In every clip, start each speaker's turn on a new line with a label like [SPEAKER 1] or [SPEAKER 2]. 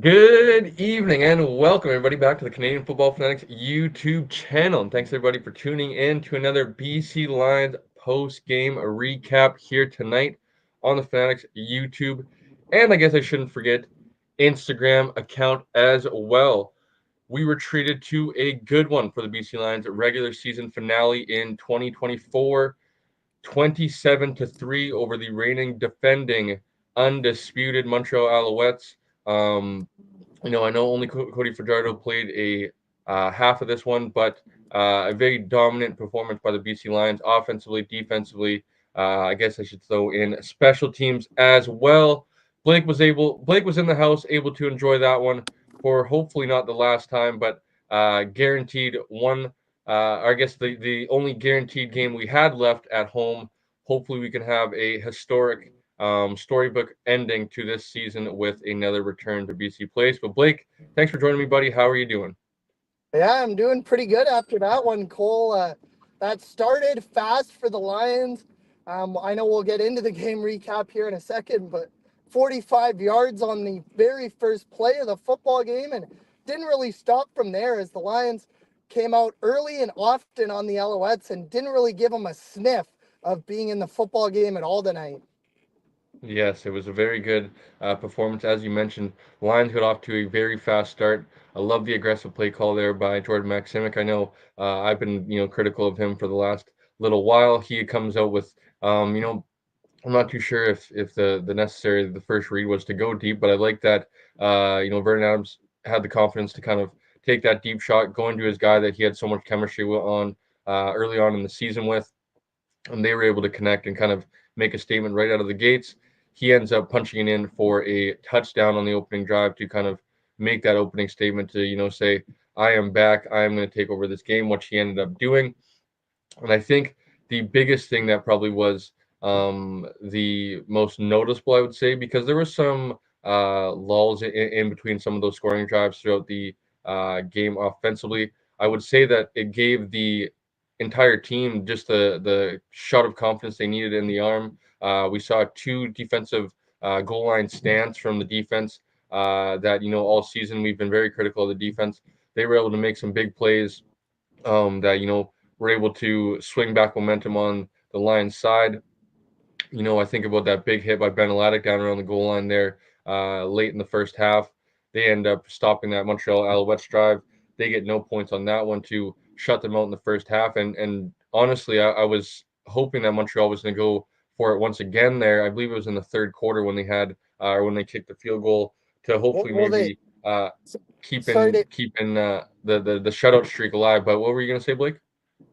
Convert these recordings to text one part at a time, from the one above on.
[SPEAKER 1] Good evening and welcome everybody back to the Canadian Football Fanatics YouTube channel. And thanks everybody for tuning in to another BC Lions post-game recap here tonight on the Fanatics YouTube. And I guess I shouldn't forget Instagram account as well. We were treated to a good one for the BC Lions regular season finale in 2024, 27-3 over the reigning defending undisputed Montreal Alouettes. Um, I know only Cody Fajardo played a half of this one, but a very dominant performance by the BC Lions, offensively, defensively. I guess I should throw in special teams as well. Blake was in the house, able to enjoy that one for hopefully not the last time, but guaranteed one. I guess the only guaranteed game we had left at home. Hopefully, we can have a historic storybook ending to this season with another return to BC Place. But Blake, thanks for joining me, buddy. How are you doing?
[SPEAKER 2] Yeah, I'm doing pretty good after that one, Cole. That started fast for the Lions. I know we'll get into the game recap here in a second, but 45 yards on the very first play of the football game, and didn't really stop from there as the Lions came out early and often on the Alouettes and didn't really give them a sniff of being in the football game at all tonight.
[SPEAKER 1] Yes, it was a very good performance. As you mentioned, Lions got off to a very fast start. I love the aggressive play call there by Jordan Maximic. I know I've been, critical of him for the last little while. He comes out with, I'm not too sure if the first read was to go deep, but I like that. Vernon Adams had the confidence to kind of take that deep shot, go into his guy that he had so much chemistry on early on in the season with, and they were able to connect and kind of make a statement right out of the gates. He ends up punching it in for a touchdown on the opening drive to kind of make that opening statement to say, I am back, I am going to take over this game, which he ended up doing. And I think the biggest thing that probably was the most noticeable, I would say, because there was some lulls in between some of those scoring drives throughout the game offensively. I would say that it gave the entire team just the shot of confidence they needed in the arm. We saw two defensive goal line stance from the defense that all season we've been very critical of the defense. They were able to make some big plays that were able to swing back momentum on the Lions side. I think about that big hit by Ben Aladic down around the goal line there late in the first half. They end up stopping that Montreal Alouettes drive. They get no points on that one to shut them out in the first half. And honestly, I was hoping that Montreal was going to go for it once again there. I believe it was in the third quarter when they had or when they kicked the field goal to
[SPEAKER 2] Well,
[SPEAKER 1] hopefully
[SPEAKER 2] well they
[SPEAKER 1] maybe
[SPEAKER 2] sorry to
[SPEAKER 1] keeping the shutout streak alive. But what were you going to say, Blake?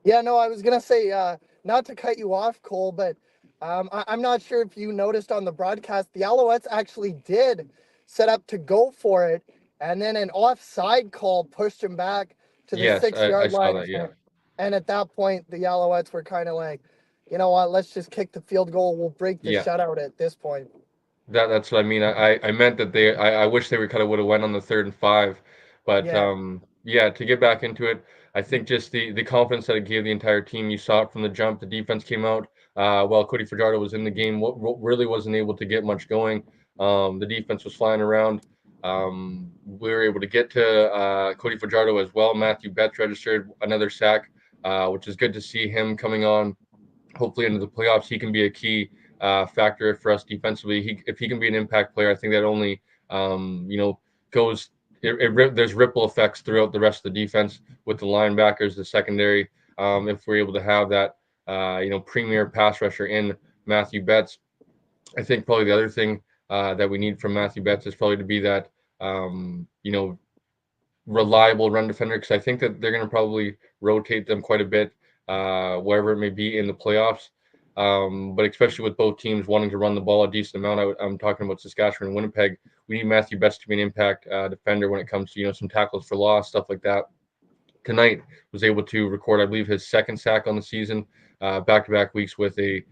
[SPEAKER 2] Yeah, no, I was gonna say, not to cut you off, Cole, but I'm not sure if you noticed on the broadcast, the Alouettes actually did set up to go for it, and then an offside call pushed him back to the
[SPEAKER 1] Yes,
[SPEAKER 2] six
[SPEAKER 1] I
[SPEAKER 2] yard
[SPEAKER 1] saw
[SPEAKER 2] line,
[SPEAKER 1] that. Yeah.
[SPEAKER 2] and at that point, the Alouettes were kind of like, you know what, let's just kick the field goal. We'll break the
[SPEAKER 1] Yeah.
[SPEAKER 2] shutout at this point.
[SPEAKER 1] That's what I mean. I meant that I wish they would kind of would have went on the 3rd and 5, but
[SPEAKER 2] Yeah.
[SPEAKER 1] yeah, to get back into it, I think just the confidence that it gave the entire team. You saw it from the jump. The defense came out while Cody Fajardo was in the game. What really wasn't able to get much going. The defense was flying around. We were able to get to Cody Fajardo as well. Matthew Betts registered another sack, which is good to see him coming on. Hopefully into the playoffs, he can be a key factor for us defensively. If he can be an impact player, I think that only goes. There's ripple effects throughout the rest of the defense with the linebackers, the secondary. If we're able to have that, premier pass rusher in Matthew Betts, I think probably the other thing that we need from Matthew Betts is probably to be that, reliable run defender because I think that they're going to probably rotate them quite a bit wherever it may be in the playoffs. But especially with both teams wanting to run the ball a decent amount, I'm talking about Saskatchewan and Winnipeg. We need Matthew Betts to be an impact defender when it comes to some tackles for loss, stuff like that. Tonight was able to record, I believe, his second sack on the season, back-to-back weeks with a.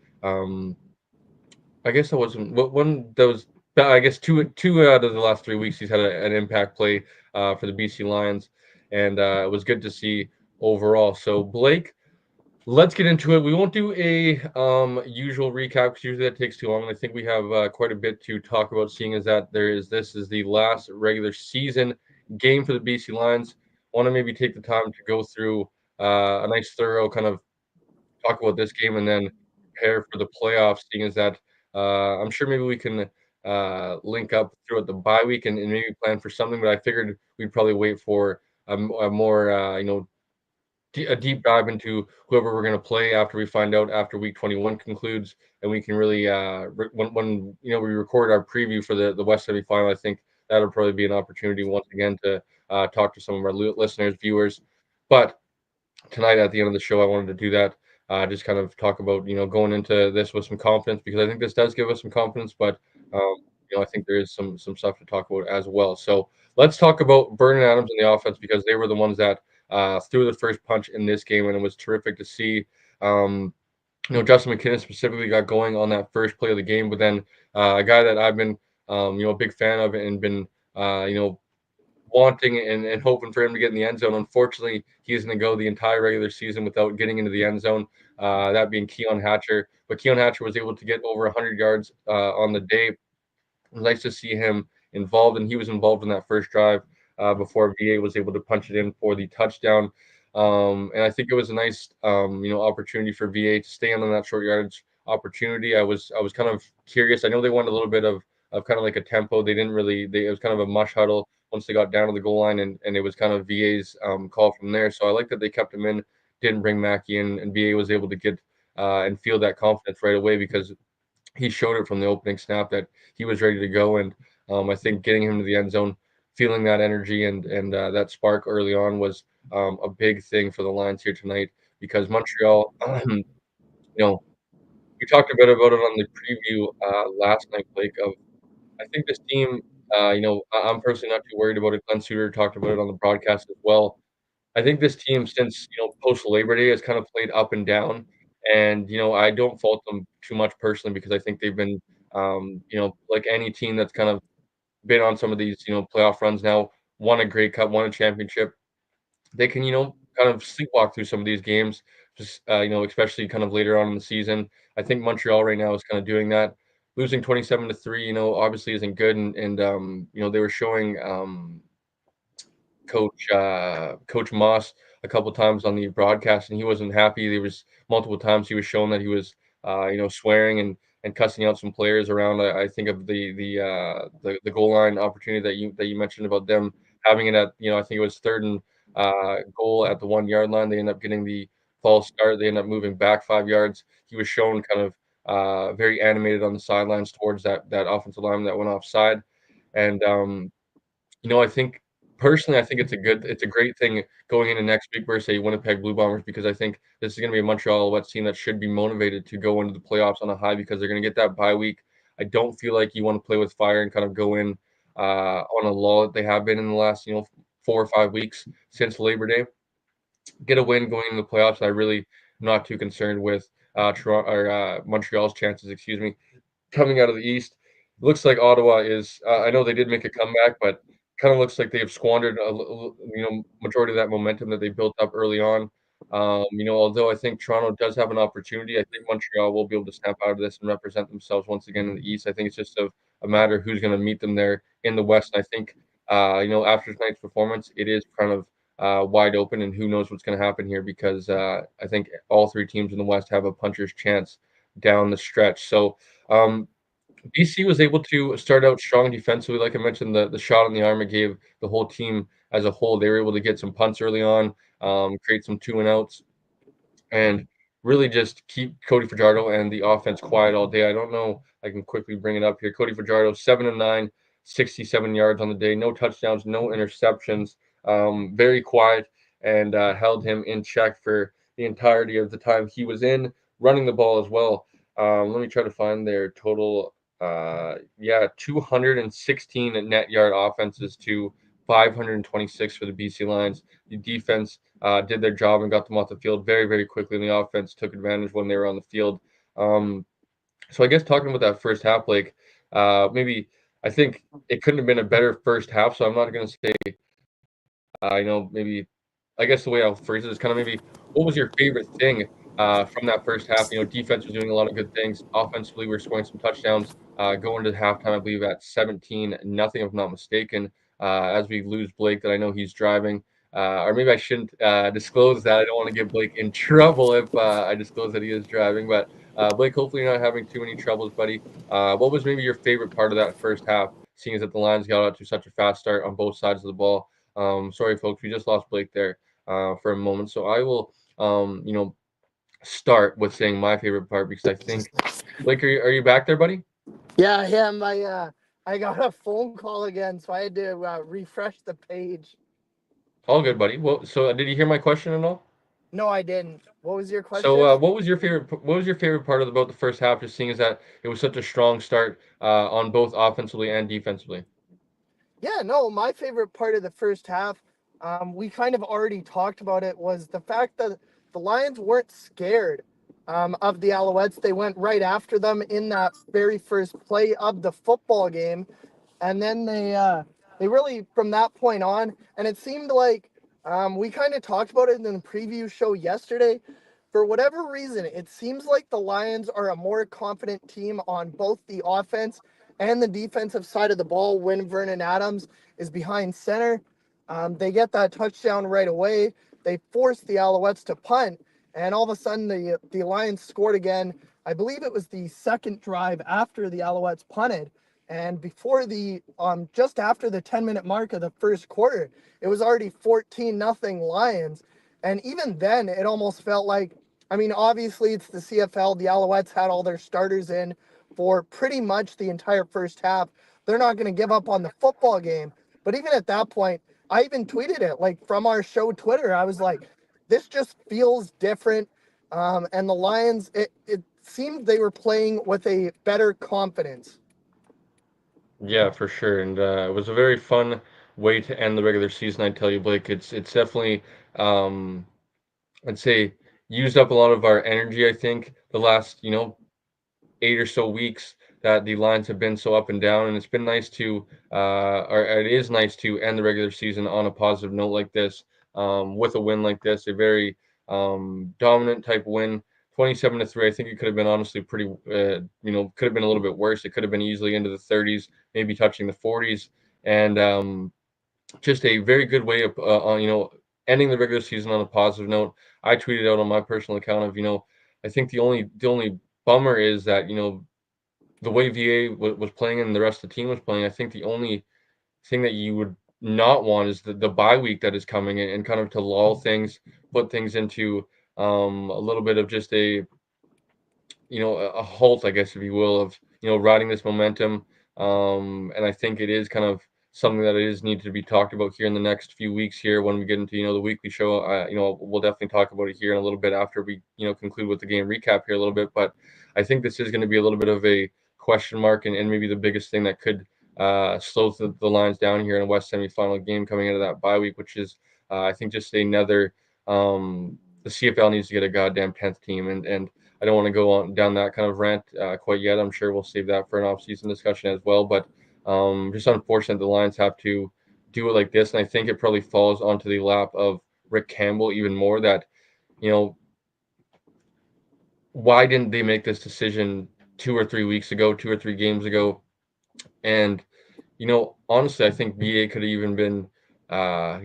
[SPEAKER 1] I guess that wasn't one that was. I guess two out of the last 3 weeks he's had an impact play for the BC Lions, and it was good to see overall. So Blake, Let's get into it. We won't do a usual recap because usually that takes too long. I think we have quite a bit to talk about, seeing as that this is the last regular season game for the BC Lions. Want to maybe take the time to go through a nice thorough kind of talk about this game and then prepare for the playoffs, seeing as that I'm sure maybe we can link up throughout the bye week and maybe plan for something. But I figured we'd probably wait for a more a deep dive into whoever we're going to play after we find out after week 21 concludes, and we can really when we record our preview for the West semifinal. I think that'll probably be an opportunity once again to talk to some of our listeners, viewers. But tonight at the end of the show, I wanted to do that. Just kind of talk about going into this with some confidence, because I think this does give us some confidence, but um, I think there is some stuff to talk about as well. So let's talk about Vernon Adams and the offense, because they were the ones that threw the first punch in this game, and it was terrific to see. Um, Justin McKinnon specifically got going on that first play of the game, but then a guy that I've been a big fan of and been wanting and hoping for him to get in the end zone. Unfortunately, he's going to go the entire regular season without getting into the end zone. That being Keon Hatcher, but Keon Hatcher was able to get over 100 yards on the day. Nice to see him involved, and he was involved in that first drive before VA was able to punch it in for the touchdown. And I think it was a nice, opportunity for VA to stay on that short yardage opportunity. I was kind of curious. I know they wanted a little bit of kind of like a tempo. They didn't really. It was kind of a mush huddle once they got down to the goal line, and it was kind of VA's call from there. So I like that they kept him in, didn't bring Mackey in, and VA was able to get and feel that confidence right away, because he showed it from the opening snap that he was ready to go. And I think getting him to the end zone, feeling that energy and that spark early on was a big thing for the Lions here tonight, because Montreal, we talked a bit about it on the preview last night, Blake. Of I think this team, I'm personally not too worried about it. Glenn Suter talked about it on the broadcast as well. I think this team, since post Labor Day, has kind of played up and down, and I don't fault them too much personally, because I think they've been, like any team that's kind of been on some of these playoff runs now, won a Grey Cup, won a championship. They can kind of sleepwalk through some of these games, just especially kind of later on in the season. I think Montreal right now is kind of doing that. Losing 27-3, obviously isn't good, and they were showing Coach Moss a couple times on the broadcast, and he wasn't happy. There was multiple times he was showing that he was, swearing and cussing out some players around. I think of the goal line opportunity that you mentioned about them having it at, I think it was third and goal at the 1 yard line. They end up getting the false start. They end up moving back 5 yards. He was shown kind of very animated on the sidelines towards that offensive lineman that went offside, and I think personally, I think it's a great thing going into next week versus say Winnipeg Blue Bombers, because I think this is going to be a Montreal Alouettes team that should be motivated to go into the playoffs on a high, because they're going to get that bye week. I don't feel like you want to play with fire and kind of go in on a lull that they have been in the last 4 or 5 weeks since Labor Day. Get a win going into the playoffs. I really am not too concerned with Toronto or Montreal's chances. Excuse me, coming out of the East. Looks like Ottawa is. I know they did make a comeback, but kind of looks like they have squandered majority of that momentum that they built up early on. Although I think Toronto does have an opportunity, I think Montreal will be able to snap out of this and represent themselves once again in the East. I think it's just a matter of who's going to meet them there in the West. And I think after tonight's performance, it is kind of wide open, and who knows what's going to happen here, because I think all three teams in the West have a puncher's chance down the stretch. So BC was able to start out strong defensively. Like I mentioned, the shot on the arm it gave the whole team as a whole. They were able to get some punts early on, create some two and outs, and really just keep Cody Fajardo and the offense quiet all day. I don't know. I can quickly bring it up here. Cody Fajardo, 7 and 9, 67 yards on the day. No touchdowns, no interceptions. Very quiet, and held him in check for the entirety of the time he was in, running the ball as well. Let me try to find their total. 216 net yard offenses to 526 for the BC Lions. The defense did their job and got them off the field very, very quickly. And the offense took advantage when they were on the field. Um, so I guess talking about that first half, like maybe I think it couldn't have been a better first half. So I'm not going to say, maybe I guess the way I'll phrase it is kind of maybe what was your favorite thing from that first half. Defense was doing a lot of good things. Offensively, we were scoring some touchdowns. Going to halftime, I believe at 17 nothing, if I'm not mistaken. As we lose Blake, that I know he's driving. Or maybe I shouldn't disclose that. I don't want to get Blake in trouble if I disclose that he is driving. But Blake, hopefully you're not having too many troubles, buddy. What was maybe your favorite part of that first half, seeing as that the Lions got out to such a fast start on both sides of the ball? Sorry, folks, we just lost Blake there for a moment. So I will, start with saying my favorite part because I think, Blake, are you back there, buddy?
[SPEAKER 2] Yeah, I am. I got a phone call again, so I had to refresh the page.
[SPEAKER 1] All good, buddy. Well, so did you hear my question at all?
[SPEAKER 2] No, I didn't. What was your
[SPEAKER 1] So,
[SPEAKER 2] question?
[SPEAKER 1] what was your favorite part about the first half? Just seeing as that it was such a strong start on both offensively and defensively.
[SPEAKER 2] Yeah, no, my favorite part of the first half, we kind of already talked about it, was the fact that the Lions weren't scared of the Alouettes. They went right after them in that very first play of the football game, and then they really from that point on, and it seemed like we kind of talked about it in the preview show yesterday. For whatever reason, it seems like the Lions are a more confident team on both the offense and the defensive side of the ball when Vernon Adams is behind center. They get that touchdown right away. They force the Alouettes to punt, and all of a sudden the Lions scored again. I believe it was the second drive after the Alouettes punted, and before the just after the 10-minute mark of the first quarter, it was already 14-0 Lions. And even then, it almost felt like, I mean, obviously it's the CFL. The Alouettes had all their starters in for pretty much the entire first half. They're not going to give up on the football game. But even at that point, I even tweeted it like from our show Twitter. I was like, this just feels different. And the Lions, it seemed they were playing with a better confidence.
[SPEAKER 1] Yeah, for sure, and it was a very fun way to end the regular season. I tell you, Blake, it's definitely um, I'd say used up a lot of our energy. I think the last 8 or so weeks that the lines have been so up and down, and it's been nice to, or it is nice to end the regular season on a positive note like this, with a win like this, a very dominant type win, 27-3. I think it could have been honestly pretty, could have been a little bit worse. It could have been easily into the 30s, maybe touching the 40s, and just a very good way of, ending the regular season on a positive note. I tweeted out on my personal account of, I think the only bummer is that the way VA was playing and the rest of the team was playing. I think the only thing that you would not want is the bye week that is coming and kind of to lull things, put things into a little bit of just a halt, I guess, if you will, of riding this momentum. And I think it is kind of something that is needed to be talked about here in the next few weeks here when we get into the weekly show. We'll definitely talk about it here in a little bit after we conclude with the game recap here a little bit. But I think this is going to be a little bit of a question mark and maybe the biggest thing that could slow the lines down here in a West semifinal game coming into that bye week, which is I think just another. The CFL needs to get a goddamn 10th team, and I don't want to go on down that kind of rant quite yet. I'm sure we'll save that for an off-season discussion as well. But just unfortunate the Lions have to do it like this, and I think it probably falls onto the lap of Rick Campbell even more. That you know why didn't they make this decision 2 or 3 weeks ago, 2 or 3 games ago? And honestly, I think BA could have even been, on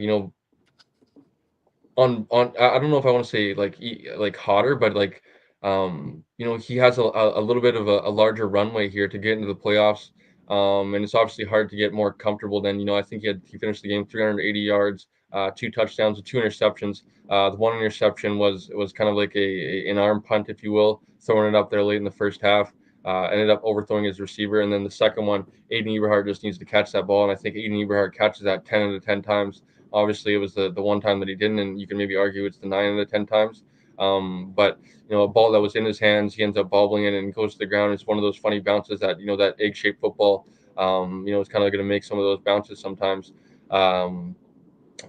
[SPEAKER 1] I don't know if I want to say like like hotter, but like he has a little bit of a larger runway here to get into the playoffs. And it's obviously hard to get more comfortable than I think he finished the game 380 yards, 2 touchdowns, with 2 interceptions. The one interception was kind of like an arm punt, if you will, throwing it up there late in the first half. Ended up overthrowing his receiver, and then the second one, Aiden Eberhard just needs to catch that ball, and I think Aiden Eberhard catches that 10 out of 10 times. Obviously, it was the one time that he didn't, and you can maybe argue it's the 9 out of 10 times. But a ball that was in his hands, he ends up bobbling it and goes to the ground. It's one of those funny bounces that that egg-shaped football. It's kind of going to make some of those bounces sometimes.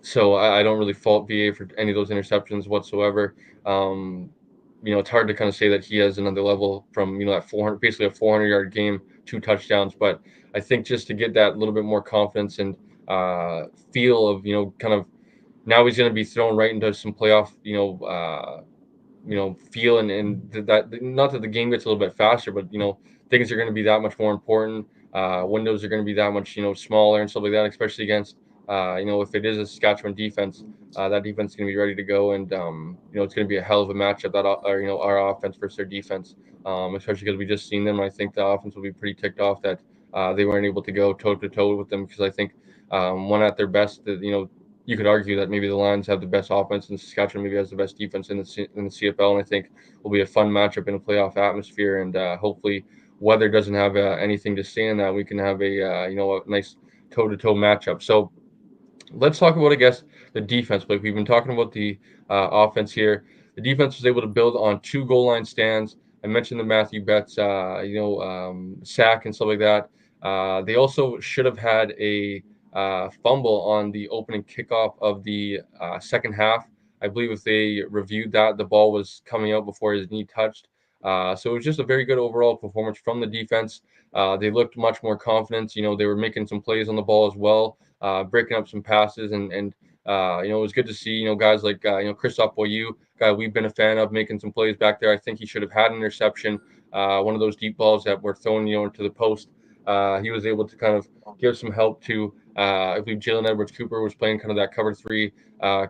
[SPEAKER 1] So I don't really fault VA for any of those interceptions whatsoever. Um, it's hard to kind of say that he has another level from at 400, basically a 400-yard game, 2 touchdowns. But I think just to get that little bit more confidence and feel of kind of now he's going to be thrown right into some playoff feel and that not that the game gets a little bit faster, but things are going to be that much more important. Windows are going to be that much smaller and stuff like that, especially against if it is a Saskatchewan defense. That defense is going to be ready to go, and it's going to be a hell of a matchup that our offense versus their defense, especially because we just seen them. I think the offense will be pretty ticked off that they weren't able to go toe to toe with them because I think one at their best, you could argue that maybe the Lions have the best offense and Saskatchewan maybe has the best defense in the CFL, and I think will be a fun matchup in a playoff atmosphere, and hopefully weather doesn't have anything to say in that. We can have a nice toe to toe matchup. So let's talk about, I guess, the defense. Like we've been talking about the offense here. The defense was able to build on two goal line stands. I mentioned the Matthew Betts, sack and stuff like that. They also should have had a fumble on the opening kickoff of the second half. I believe if they reviewed that, the ball was coming out before his knee touched. So it was just a very good overall performance from the defense. They looked much more confident. They were making some plays on the ball as well, breaking up some passes, and it was good to see guys like Christophe Boyu, guy we've been a fan of, making some plays back there. I think he should have had an interception, one of those deep balls that were thrown into the post. He was able to kind of give some help to. I believe Jalen Edwards Cooper was playing kind of that cover three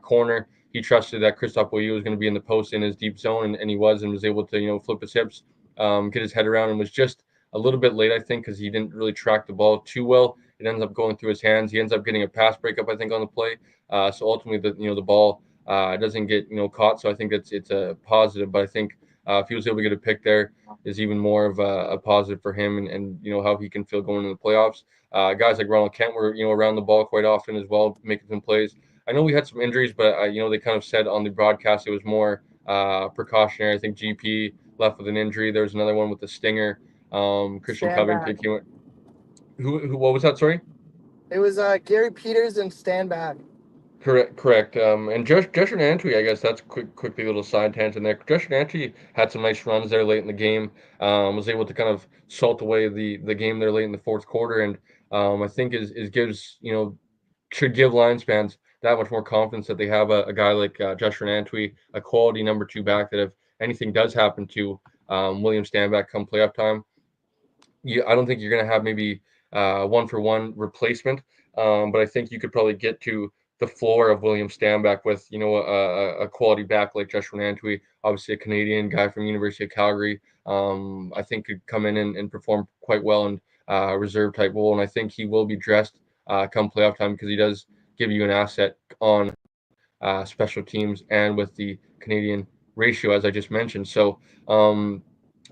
[SPEAKER 1] corner. He trusted that Christophe Boyu was going to be in the post in his deep zone, and he was able to flip his hips, get his head around, and was just a little bit late, I think, because he didn't really track the ball too well. It ends up going through his hands. He ends up getting a pass breakup, I think, on the play. So ultimately, the ball doesn't get caught. So I think it's a positive. But I think if he was able to get a pick there, is even more of a positive for him, and how he can feel going into the playoffs. Guys like Ronald Kent were around the ball quite often as well, making some plays. I know we had some injuries, but they kind of said on the broadcast it was more precautionary. I think GP left with an injury. There was another one with the stinger. Christian
[SPEAKER 2] Stand
[SPEAKER 1] Covington
[SPEAKER 2] back.
[SPEAKER 1] came. Who? What was that? Sorry.
[SPEAKER 2] It was Gary Peters and stand back.
[SPEAKER 1] Correct, correct. And Josh Nantwi, I guess that's quickly little side tangent there. Josh Nantwi had some nice runs there late in the game. Was able to kind of salt away the game there late in the fourth quarter, and I think is gives should give Lions fans that much more confidence that they have a guy like Josh Nantwi, a quality number two back that if anything does happen to William Stanback come playoff time, I don't think you're going to have maybe one for one replacement, but I think you could probably get to the floor of William Stanback with a quality back like Joshua Nantwi, obviously a Canadian guy from University of Calgary. I think could come in and perform quite well in reserve type role, and I think he will be dressed come playoff time because he does give you an asset on special teams and with the Canadian ratio as I just mentioned. So talking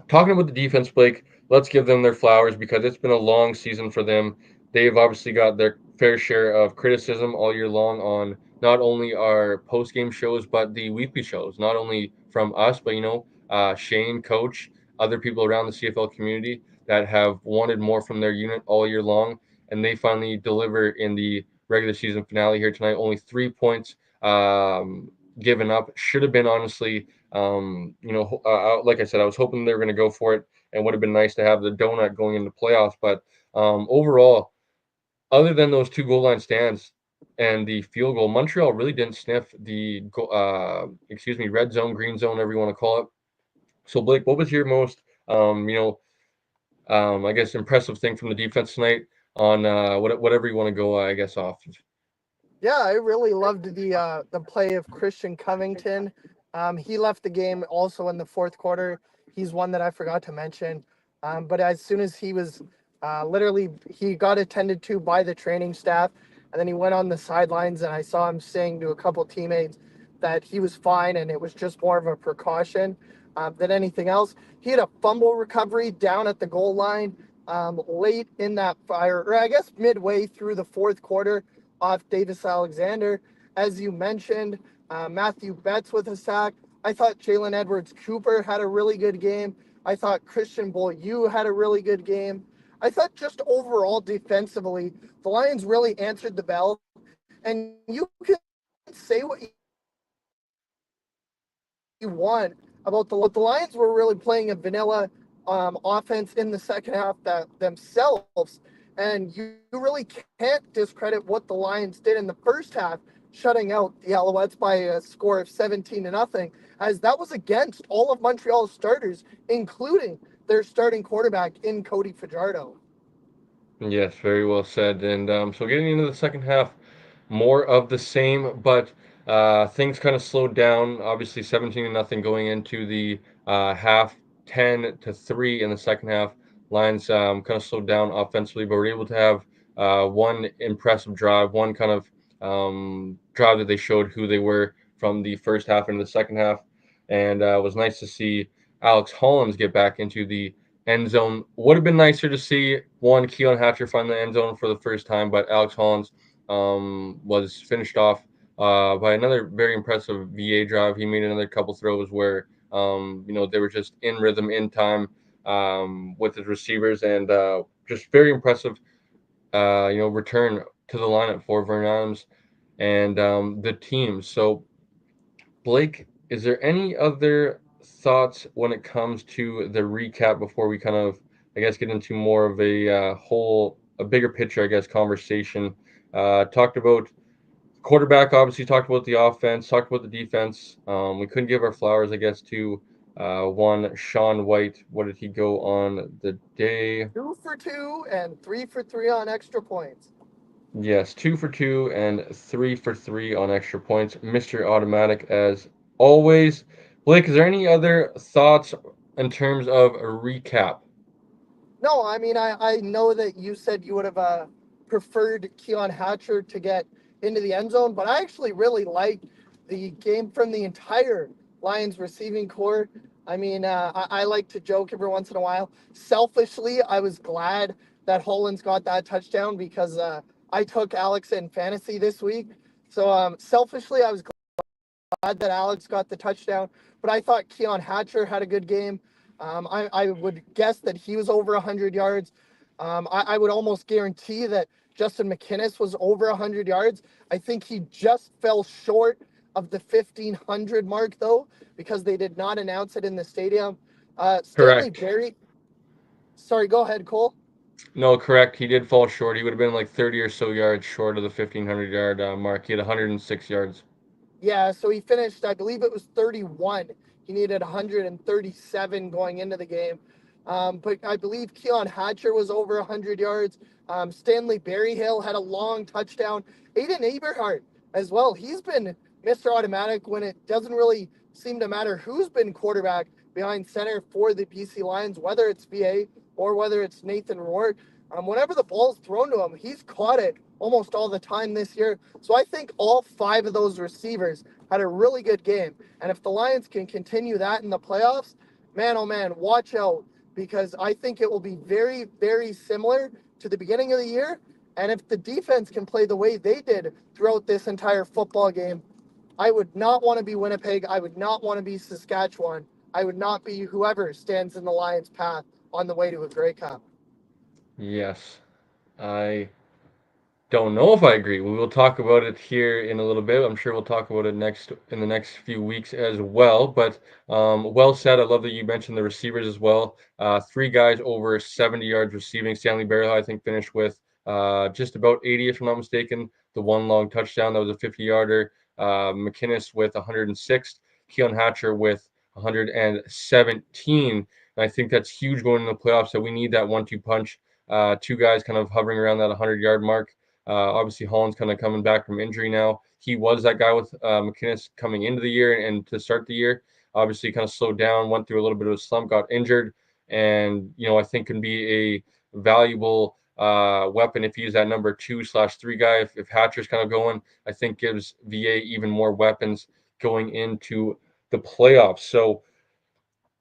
[SPEAKER 1] about the defense, Blake, let's give them their flowers because it's been a long season for them. They've obviously got their fair share of criticism all year long on not only our post game shows, but the weekly shows, not only from us, but Shane, coach, other people around the CFL community that have wanted more from their unit all year long. And they finally deliver in the regular season finale here tonight. Only 3 points given up. Should have been, honestly, like I said, I was hoping they were going to go for it, and would have been nice to have the donut going into playoffs. But overall, other than those two goal line stands and the field goal, Montreal really didn't sniff the red zone, green zone, whatever you want to call it. So Blake, what was your most I guess impressive thing from the defense tonight on whatever you want to go, I guess off.
[SPEAKER 2] Yeah, I really loved the play of Christian Covington. He left the game also in the fourth quarter. He's one that I forgot to mention. But as soon as he was literally, he got attended to by the training staff, and then he went on the sidelines, and I saw him saying to a couple teammates that he was fine and it was just more of a precaution than anything else. He had a fumble recovery down at the goal line late in that fire, or I guess midway through the fourth quarter off Davis Alexander. As you mentioned, Matthew Betts with a sack. I thought Jalen Edwards Cooper had a really good game. I thought Christian Beaulieu had a really good game. I thought just overall defensively, the Lions really answered the bell. And you can say what you want about the Lions were really playing a vanilla offense in the second half that themselves, and you really can't discredit what the Lions did in the first half, shutting out the Alouettes by a score of 17-0, as that was against all of Montreal's starters, including their starting quarterback in Cody Fajardo.
[SPEAKER 1] Yes, very well said. And so getting into the second half, more of the same, but things kind of slowed down. Obviously, 17-0 going into the half, 10-3 in the second half. Lions kind of slowed down offensively, but were able to have one impressive drive, one kind of drive that they showed who they were from the first half into the second half. And it was nice to see Alex Hollins get back into the end zone. Would have been nicer to see one Keon Hatcher find the end zone for the first time, but Alex Hollins was finished off by another very impressive VA drive. He made another couple throws where they were just in rhythm, in time with his receivers, and just very impressive. Return to the lineup for Vernon Adams and the team. So Blake, is there any other thoughts when it comes to the recap before we kind of, I guess, get into more of a bigger picture, I guess, conversation? Talked about quarterback, obviously, talked about the offense, talked about the defense. We couldn't give our flowers, I guess, to one Sean White. What did he go on the day?
[SPEAKER 2] 2 for 2 and 3 for 3 on extra points.
[SPEAKER 1] Yes, 2 for 2 and 3 for 3 on extra points. Mr. Automatic as always. Blake, is there any other thoughts in terms of a recap?
[SPEAKER 2] No, I mean, I know that you said you would have preferred Keon Hatcher to get into the end zone, but I actually really liked the game from the entire Lions receiving core. I mean, I like to joke every once in a while. Selfishly, I was glad that Hollins got that touchdown because I took Alex in fantasy this week. So selfishly, I was glad that Alex got the touchdown, but I thought Keon Hatcher had a good game. I would guess that he was over 100 yards. I would almost guarantee that Justin McInnis was over 100 yards. I think he just fell short of the 1,500 mark, though, because they did not announce it in the stadium. Stanley
[SPEAKER 1] Correct.
[SPEAKER 2] Berry, sorry, go ahead, Cole.
[SPEAKER 1] No, correct. He did fall short. He would have been like 30 or so yards short of the 1,500 yard mark. He had 106 yards.
[SPEAKER 2] Yeah, so he finished, I believe it was 31. He needed 137 going into the game. But I believe Keon Hatcher was over 100 yards. Stanley Berryhill had a long touchdown. Aiden Eberhardt as well. He's been Mr. Automatic when it doesn't really seem to matter who's been quarterback behind center for the BC Lions, whether it's VA or whether it's Nathan Rourke. Whenever the ball's thrown to him, he's caught it almost all the time this year. So I think all five of those receivers had a really good game. And if the Lions can continue that in the playoffs, man, oh man, watch out because I think it will be very, very similar to the beginning of the year. And if the defense can play the way they did throughout this entire football game, I would not want to be Winnipeg. I would not want to be Saskatchewan. I would not be whoever stands in the Lions' path on the way to a Grey Cup.
[SPEAKER 1] Yes. I don't know if I agree. We will talk about it here in a little bit. I'm sure we'll talk about it next in the next few weeks as well. But well said. I love that you mentioned the receivers as well. Three guys over 70 yards receiving. Stanley Berryhill, I think, finished with just about 80, if I'm not mistaken. The one long touchdown that was a 50-yarder. McInnis with 106. Keon Hatcher with 117. And I think that's huge going into the playoffs. So we need that 1-2 punch. Two guys kind of hovering around that 100-yard mark. Obviously, Holland's kind of coming back from injury now. He was that guy with McInnis coming into the year and to start the year. Obviously, kind of slowed down, went through a little bit of a slump, got injured, and I think can be a valuable weapon if he's that number 2/3 guy. If Hatcher's kind of going, I think gives VA even more weapons going into the playoffs. So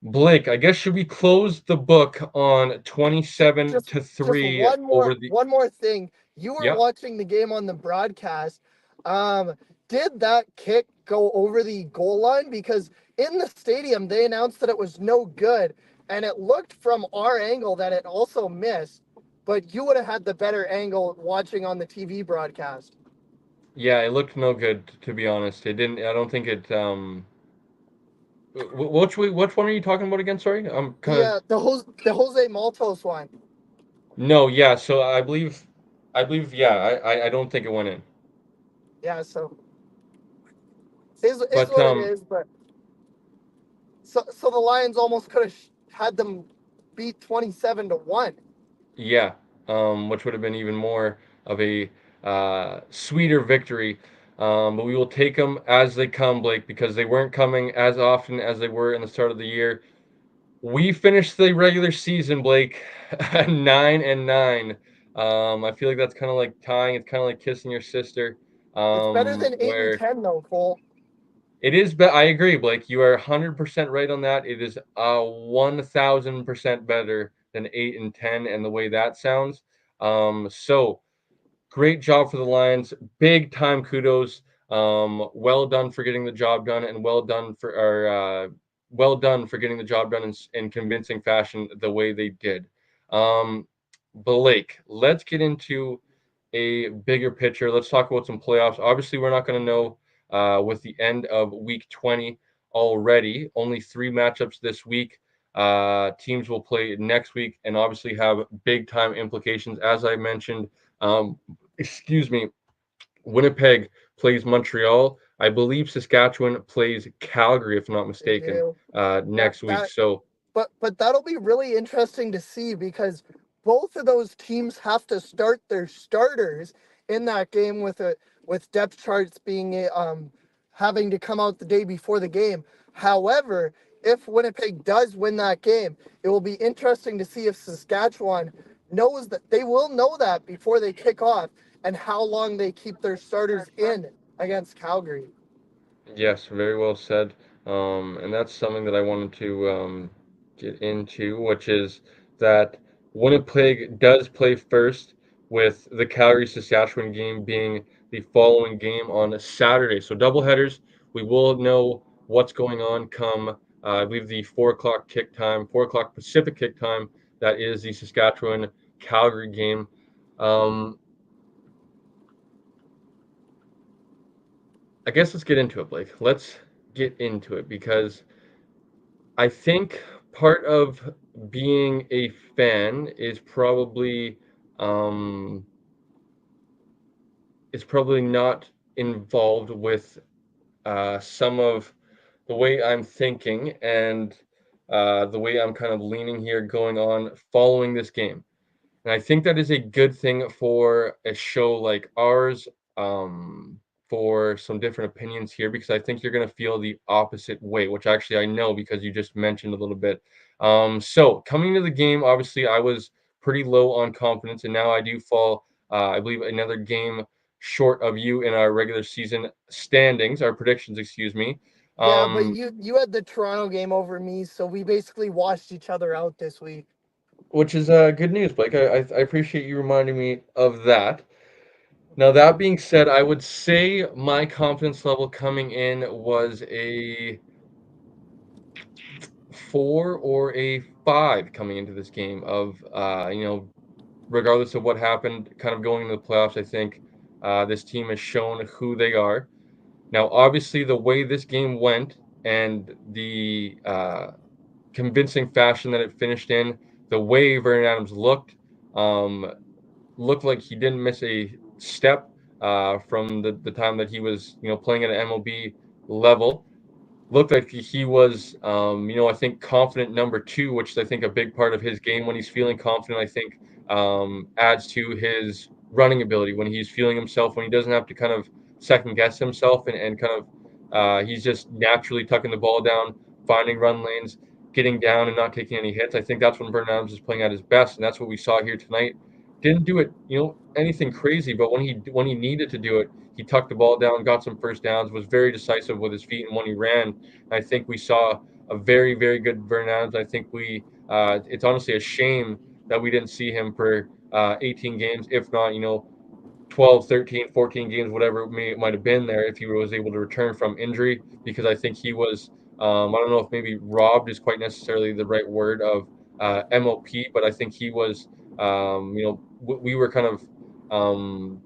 [SPEAKER 1] Blake, I guess should we close the book on
[SPEAKER 2] just
[SPEAKER 1] 27
[SPEAKER 2] just
[SPEAKER 1] to
[SPEAKER 2] just
[SPEAKER 1] 3
[SPEAKER 2] one more
[SPEAKER 1] over the
[SPEAKER 2] one more thing. You were
[SPEAKER 1] yeah.
[SPEAKER 2] watching the game on the broadcast. Um, did that kick go over the goal line? Because in the stadium they announced that it was no good, and it looked from our angle that it also missed. But you would have had the better angle watching on the TV broadcast.
[SPEAKER 1] Yeah, it looked no good to be honest. It didn't. I don't think it. Which one are you talking about again? Sorry, I'm kind of
[SPEAKER 2] The Jose Maltos one.
[SPEAKER 1] no. Yeah, so I believe. Yeah, I don't think it went in.
[SPEAKER 2] Yeah, so is
[SPEAKER 1] But
[SPEAKER 2] what it is. But so the Lions almost could have had them beat 27-1.
[SPEAKER 1] yeah, which would have been even more of a sweeter victory. But we will take them as they come, Blake, because they weren't coming as often as they were in the start of the year. We finished the regular season, Blake, at 9-9. I feel like that's kind of like tying. It's kind of like kissing your sister.
[SPEAKER 2] It's better than 8 and
[SPEAKER 1] Where
[SPEAKER 2] 10 though, Cole.
[SPEAKER 1] it is, but I agree, Blake. You are 100% right on that. It is 1,000% better than 8-10, and the way that sounds. So great job for the Lions. Big time kudos. Well done for getting the job done, and well done for getting the job done in convincing fashion the way they did. Um, Blake, let's get into a bigger picture. Let's talk about some playoffs. Obviously, we're not going to know with the end of week 20 already. Only three matchups this week. Teams will play next week and obviously have big time implications. As I mentioned, um, excuse me, Winnipeg plays Montreal. I believe Saskatchewan plays Calgary, if I'm not
[SPEAKER 2] They
[SPEAKER 1] mistaken,
[SPEAKER 2] do. That
[SPEAKER 1] next week.
[SPEAKER 2] that
[SPEAKER 1] So,
[SPEAKER 2] but that'll be really interesting to see because both of those teams have to start their starters in that game with depth charts being having to come out the day before the game. However, if Winnipeg does win that game, it will be interesting to see if Saskatchewan knows that they will know that before they kick off and how long they keep their starters in against Calgary.
[SPEAKER 1] yes, very well said. And that's something that I wanted to get into, which is that Winnipeg does play first, with the Calgary Saskatchewan game being the following game on Saturday. So double headers. We will know what's going on come I believe the 4 o'clock kick time, 4 o'clock Pacific kick time. That is the Saskatchewan Calgary game. Um, I guess let's get into it, Blake. Let's get into it because I think part of being a fan um, is probably not involved with some of the way I'm thinking and the way I'm kind of leaning here going on following this game. And I think that is a good thing for a show like ours, for some different opinions here, because I think you're going to feel the opposite way, which actually I know because you just mentioned a little bit. So coming into the game, obviously I was pretty low on confidence, and now I do fall, I believe, another game short of you in our regular season standings, our predictions, excuse me.
[SPEAKER 2] Yeah, but
[SPEAKER 1] Um,
[SPEAKER 2] you had the Toronto game over me, so we basically washed each other out this week.
[SPEAKER 1] which is good news, Blake. I appreciate you reminding me of that. Now, that being said, I would say my confidence level coming in was a 4 or a 5 coming into this game of, regardless of what happened, kind of going into the playoffs, I think this team has shown who they are. Now, obviously, the way this game went and the convincing fashion that it finished in, the way Vernon Adams um, looked like he didn't miss a step from the time that he was, playing at an MLB level. Looked like he was, I think confident number two, which is I think a big part of his game. When he's feeling confident, I think adds to his running ability. When he's feeling himself, when he doesn't have to kind of second guess himself and kind of he's just naturally tucking the ball down, finding run lanes, getting down and not taking any hits. I think that's when Vernon Adams is playing at his best, and that's what we saw here tonight. Didn't do it, anything crazy, but when he needed to do it, he tucked the ball down, got some first downs, was very decisive with his feet, and when he ran, I think we saw a very, very good Vernon Adams. I think it's honestly a shame that we didn't see him for 18 games, if not, 12, 13, 14 games, whatever might have been there, if he was able to return from injury, because I think he was, I don't know if maybe robbed is quite necessarily the right word of MOP, but I think he was, we were kind of, um,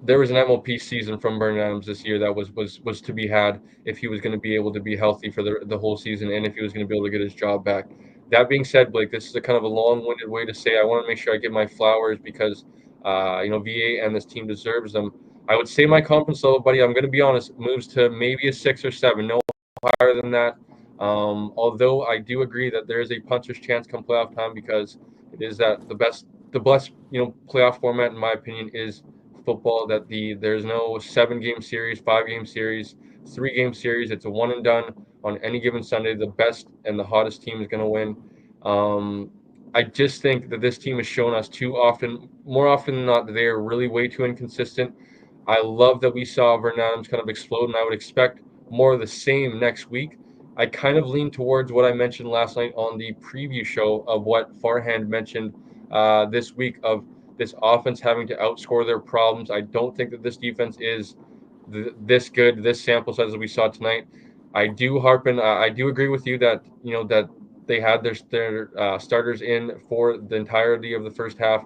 [SPEAKER 1] there was an MLP season from Vernon Adams this year that was to be had if he was going to be able to be healthy for the whole season and if he was going to be able to get his job back. That being said, Blake, this is a kind of a long-winded way to say I want to make sure I give my flowers because VA and this team deserves them. I would say my confidence level, buddy, I'm going to be honest, moves to maybe a 6 or 7. No higher than that. Although I do agree that there is a puncher's chance come playoff time because it is that the best playoff format in my opinion is football. That there's no 7 game series, 5 game series, 3 game series. It's a one and done on any given Sunday. The best and the hottest team is going to win. Um, I just think that this team has shown us too often, more often than not, that they are really way too inconsistent. I love that we saw Vernon Adams kind of explode, and I would expect more of the same next week. I kind of lean towards what I mentioned last night on the preview show of what Farhand mentioned this week of this offense having to outscore their problems. I don't think that this defense is this good, this sample size that we saw tonight. I do agree with you that that they had their starters in for the entirety of the first half.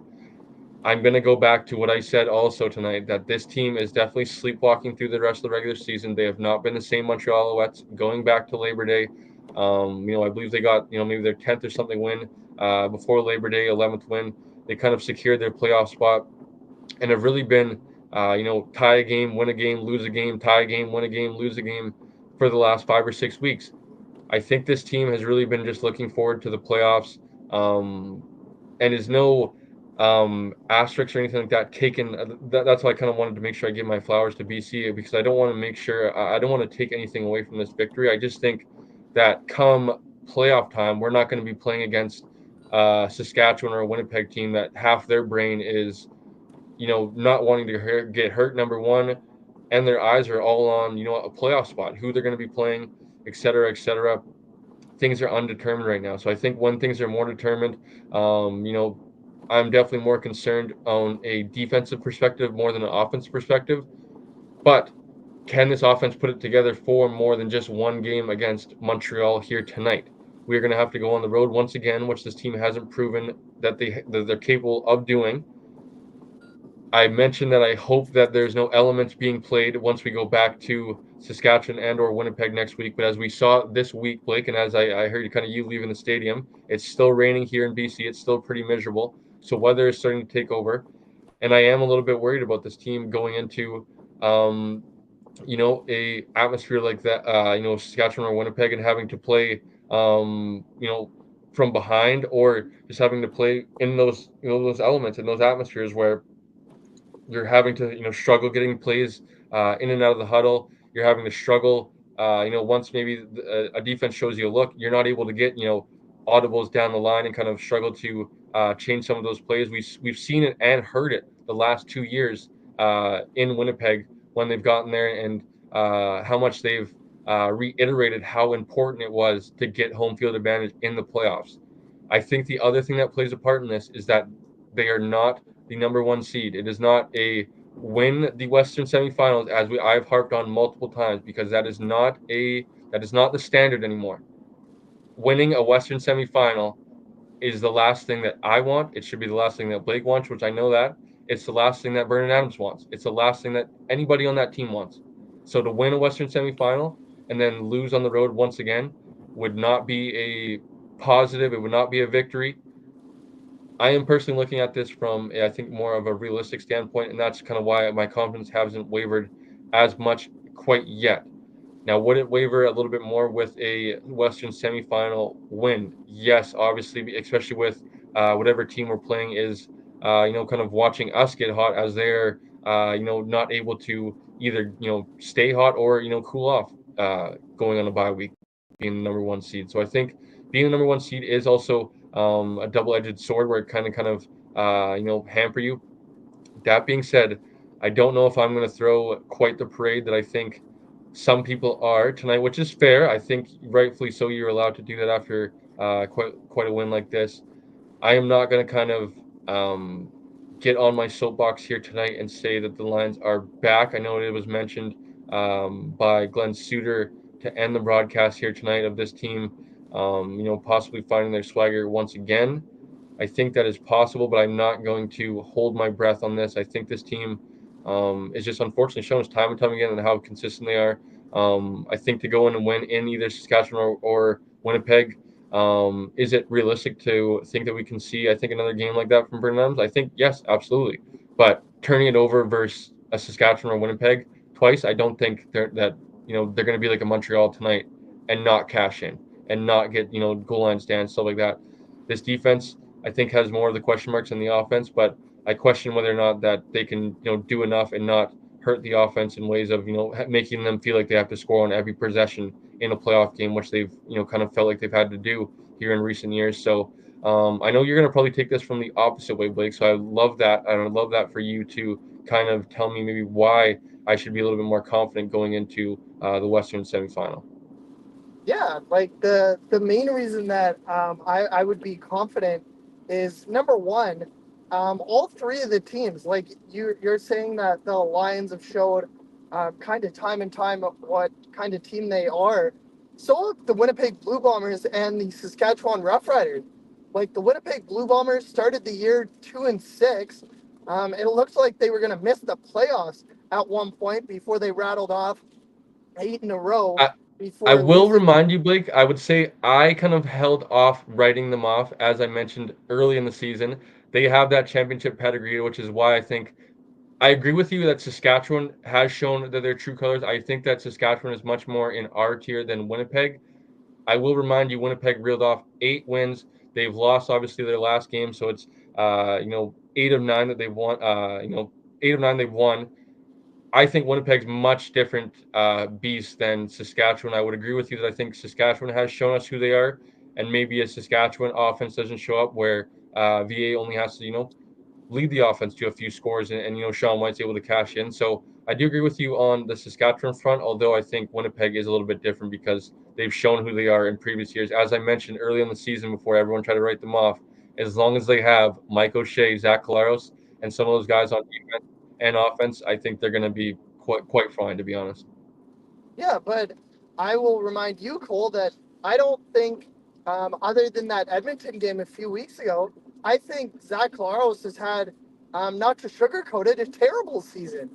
[SPEAKER 1] I'm going to go back to what I said also tonight that this team is definitely sleepwalking through the rest of the regular season. They have not been the same Montreal Alouettes going back to Labor Day. I believe they got maybe their 10th or something win before Labor Day, 11th win. They kind of secured their playoff spot and have really been tie a game, win a game, lose a game, tie a game, win a game, lose a game for the last 5 or 6 weeks. I think this team has really been just looking forward to the playoffs, um, and is no asterisks or anything like that taken. That's why I kind of wanted to make sure I give my flowers to BC because I don't want to make sure I don't want to take anything away from this victory. I just think that come playoff time, we're not going to be playing against Saskatchewan or a Winnipeg team that half their brain is not wanting to get hurt. Number one, and their eyes are all on a playoff spot, who they're going to be playing, et cetera, et cetera. Things are undetermined right now. So I think when things are more determined, I'm definitely more concerned on a defensive perspective more than an offensive perspective. But can this offense put it together for more than just one game against Montreal here tonight? We're going to have to go on the road once again, which this team hasn't proven that they're capable of doing. I mentioned that I hope that there's no elements being played once we go back to Saskatchewan and or Winnipeg next week. But as we saw this week, Blake, and as I heard kind of you leaving the stadium, it's still raining here in BC. It's still pretty miserable. So weather is starting to take over. And I am a little bit worried about this team going into, um, a atmosphere like that, Saskatchewan or Winnipeg and having to play, from behind or just having to play in those elements and those atmospheres where you're having to struggle getting plays in and out of the huddle. You're having to struggle. Once maybe a defense shows you a look, you're not able to get audibles down the line and kind of struggle to change some of those plays. We've seen it and heard it the last 2 years in Winnipeg when they've gotten there and how much they've reiterated how important it was to get home field advantage in the playoffs. I think the other thing that plays a part in this is that they are not the number one seed. It is not a win the Western semifinals as I've harped on multiple times because that is not the standard anymore. Winning a Western semifinal is the last thing that I want. It should be the last thing that Blake wants, which I know that. It's the last thing that Vernon Adams wants. It's the last thing that anybody on that team wants. So to win a Western semifinal and then lose on the road once again would not be a positive. It would not be a victory. I am personally looking at this from, I think, more of a realistic standpoint, and that's kind of why my confidence hasn't wavered as much quite yet. Now, would it waver a little bit more with a Western semifinal win? Yes, obviously, especially with whatever team we're playing is, kind of watching us get hot as they're, not able to either, stay hot or, cool off going on a bye week, being the number one seed. So I think being the number one seed is also a double-edged sword where it kind of, hamper you. That being said, I don't know if I'm going to throw quite the parade that I think some people are tonight, which is fair. I think rightfully so. You're allowed to do that after quite a win like this. I am not going to kind of get on my soapbox here tonight and say that the Lions are back. I know it was mentioned by Glenn Suter to end the broadcast here tonight of this team, possibly finding their swagger once again. I think that is possible, but I'm not going to hold my breath on this. I think this team is just unfortunately shown us time and time again and how consistent they are. I think to go in and win in either Saskatchewan or Winnipeg, is it realistic to think that we can see, I think, another game like that from Vernon Adams? I think, yes, absolutely. But turning it over versus a Saskatchewan or Winnipeg twice, I don't think they're going to be like a Montreal tonight and not cash in and not get goal line stands, stuff like that. This defense, I think, has more of the question marks in the offense, but I question whether or not that they can do enough and not hurt the offense in ways of making them feel like they have to score on every possession in a playoff game, which they've kind of felt like they've had to do here in recent years. So I know you're going to probably take this from the opposite way, Blake. So I love that. I love that for you to kind of tell me maybe why I should be a little bit more confident going into the Western semifinal.
[SPEAKER 2] Yeah, like the main reason that I would be confident is number one, all three of the teams, like you're saying that the Lions have showed kind of time and time what kind of team they are. So have the Winnipeg Blue Bombers and the Saskatchewan Roughriders. Like the Winnipeg Blue Bombers started the year 2-6. It looks like they were going to miss the playoffs at one point before they rattled off 8 in a row
[SPEAKER 1] I, I
[SPEAKER 2] before
[SPEAKER 1] will
[SPEAKER 2] losing.
[SPEAKER 1] remind you, Blake, I would say I kind of held off writing them off, as I mentioned early in the season. They have that championship pedigree, which is why I think I agree with you that Saskatchewan has shown that they're true colors. I think that Saskatchewan is much more in our tier than Winnipeg. I will remind you, Winnipeg reeled off 8 wins. They've lost obviously their last game, so it's 8 of 9 that they've won. 8 of 9 they've won. I think Winnipeg's much different beast than Saskatchewan. I would agree with you that I think Saskatchewan has shown us who they are, and maybe a Saskatchewan offense doesn't show up where VA only has to lead the offense to a few scores, and Sean White's able to cash in. So I do agree with you on the Saskatchewan front, although I think Winnipeg is a little bit different because they've shown who they are in previous years. As I mentioned early in the season, before everyone tried to write them off, as long as they have Mike O'Shea, Zach Collaros, and some of those guys on defense and offense, I think they're going to be quite fine, to be honest.
[SPEAKER 2] Yeah, but I will remind you, Cole, that I don't think, other than that Edmonton game a few weeks ago, I think Zach Claros has had, not to sugarcoat it, a terrible season.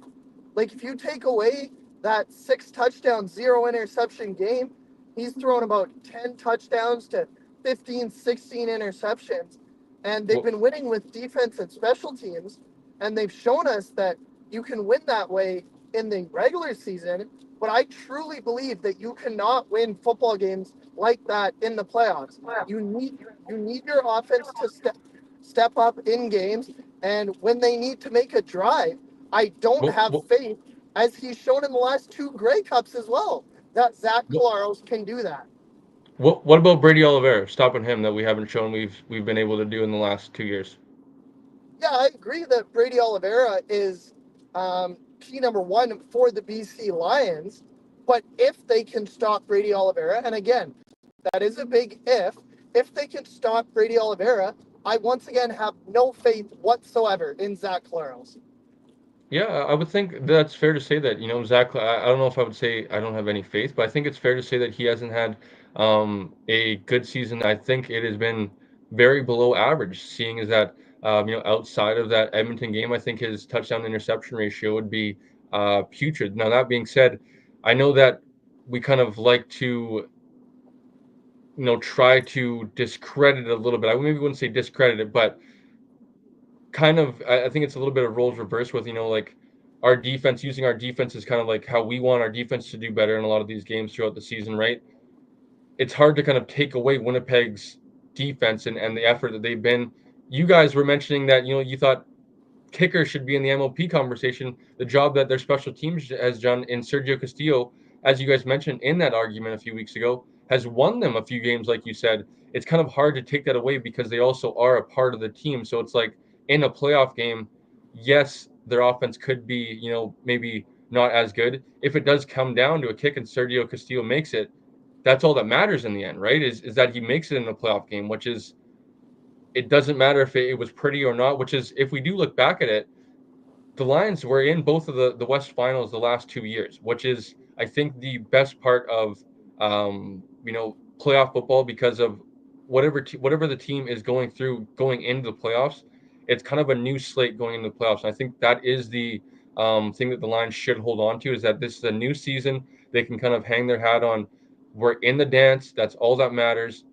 [SPEAKER 2] Like, if you take away that 6 touchdown, 0 interception game, he's thrown about 10 touchdowns to 15, 16 interceptions. And they've
[SPEAKER 1] Well,
[SPEAKER 2] been winning with defense and special teams. And they've shown us that you can win that way in the regular season. But I truly believe that you cannot win football games like that in the playoffs. You need your offense to step up in games, and when they need to make a drive, I don't
[SPEAKER 1] well,
[SPEAKER 2] have
[SPEAKER 1] well,
[SPEAKER 2] faith, as he's shown in the last two Grey Cups as well, that Zach
[SPEAKER 1] well,
[SPEAKER 2] Collaros can do that.
[SPEAKER 1] what about Brady Oliveira stopping him that we haven't shown we've been able to do in the last 2 years?
[SPEAKER 2] Yeah, I agree that Brady Oliveira is key number one for the BC Lions. But if they can stop Brady Oliveira, and again, that is a big if they can stop Brady Oliveira, I once again have no faith whatsoever in Zach Collaros.
[SPEAKER 1] Yeah, I would think that's fair to say that, Zach, I don't know if I would say I don't have any faith, but I think it's fair to say that he hasn't had a good season. I think it has been very below average, seeing as that, outside of that Edmonton game, I think his touchdown interception ratio would be putrid. Now, that being said, I know that we kind of like to, try to discredit it a little bit. I maybe wouldn't say discredit it, but kind of I think it's a little bit of roles reversed with like our defense using our defense is kind of like how we want our defense to do better in a lot of these games throughout the season, right? It's hard to kind of take away Winnipeg's defense and the effort that they've been. You guys were mentioning that you thought kicker should be in the MLP conversation. The job that their special teams has done in Sergio Castillo, as you guys mentioned in that argument a few weeks ago, has won them a few games, like you said. It's kind of hard to take that away because they also are a part of the team. So it's like in a playoff game, yes, their offense could be, maybe not as good. If it does come down to a kick and Sergio Castillo makes it, that's all that matters in the end, right? Is that he makes it in a playoff game, which is it doesn't matter if it was pretty or not, which is if we do look back at it, the Lions were in both of the West Finals the last 2 years, which is I think the best part of playoff football because of whatever the team is going through going into the playoffs. It's kind of a new slate going into the playoffs. And I think that is the thing that the Lions should hold on to is that this is a new season. They can kind of hang their hat on. We're in the dance. That's all that matters.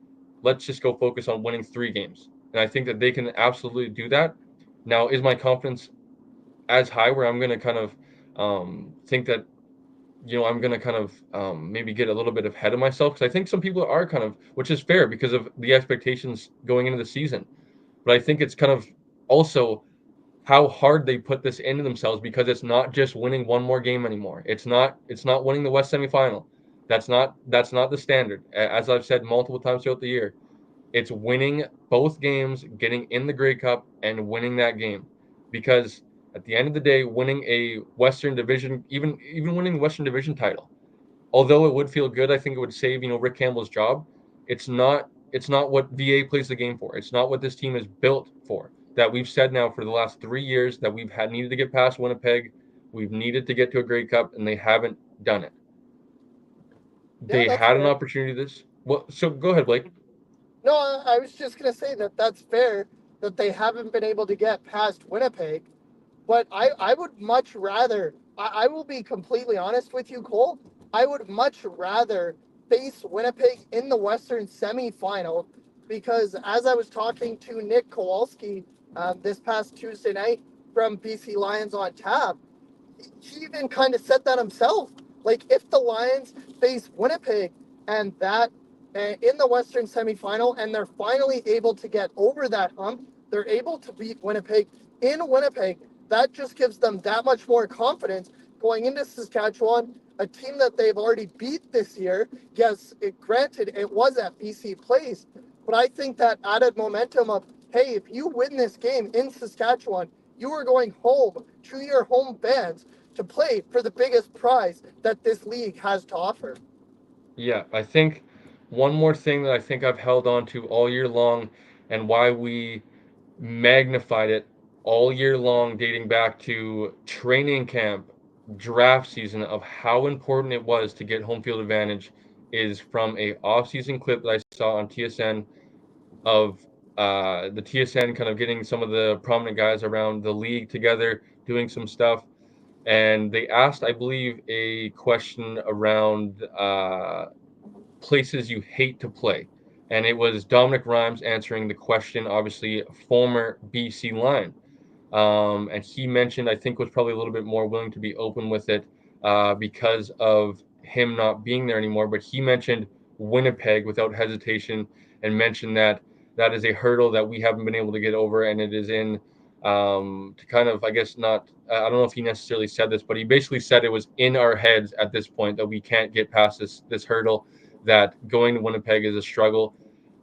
[SPEAKER 1] Let's just go focus on winning 3 games. And I think that they can absolutely do that. Now, is my confidence as high where I'm going to kind of think that I'm going to kind of maybe get a little bit ahead of myself because I think some people are kind of, which is fair because of the expectations going into the season. But I think it's kind of also how hard they put this into themselves because it's not just winning one more game anymore. It's not winning the West semifinal. That's not the standard. As I've said multiple times throughout the year, it's winning both games, getting in the Grey Cup, and winning that game. Because at the end of the day, winning a Western Division, even winning the Western Division title, although it would feel good, I think it would save Rick Campbell's job. It's not what VA plays the game for. It's not what this team is built for. That we've said now for the last 3 years that we've had needed to get past Winnipeg, we've needed to get to a Grey Cup, and they haven't done it.
[SPEAKER 2] Yeah,
[SPEAKER 1] They
[SPEAKER 2] that's
[SPEAKER 1] had an
[SPEAKER 2] fair.
[SPEAKER 1] opportunity this. Well, so go ahead, Blake.
[SPEAKER 2] No, I was just gonna say that that's fair that they haven't been able to get past Winnipeg. But I would much rather, I will be completely honest with you, Cole. I would much rather face Winnipeg in the Western semifinal because as I was talking to Nick Kowalski this past Tuesday night from BC Lions on Tap, he even kind of said that himself. Like if the Lions face Winnipeg and that in the Western semifinal, and they're finally able to get over that hump, they're able to beat Winnipeg in Winnipeg. That just gives them that much more confidence going into Saskatchewan, a team that they've already beat this year. Yes, granted, it was at BC Place, but I think that added momentum of, hey, if you win this game in Saskatchewan, you are going home to your home fans to play for the biggest prize that this league has to offer.
[SPEAKER 1] Yeah, I think one more thing that I think I've held on to all year long and why we magnified it all year long, dating back to training camp, draft season, of how important it was to get home field advantage, is from a off-season clip that I saw on TSN of the TSN kind of getting some of the prominent guys around the league together, doing some stuff. And they asked, I believe, a question around places you hate to play. And it was Dominic Rhymes answering the question, obviously, former BC Lion. And he mentioned, I think, was probably a little bit more willing to be open with it because of him not being there anymore. But he mentioned Winnipeg without hesitation and mentioned that that is a hurdle that we haven't been able to get over. And it is in to kind of, I guess, not, I don't know if he necessarily said this, but he basically said it was in our heads at this point that we can't get past this hurdle, that going to Winnipeg is a struggle.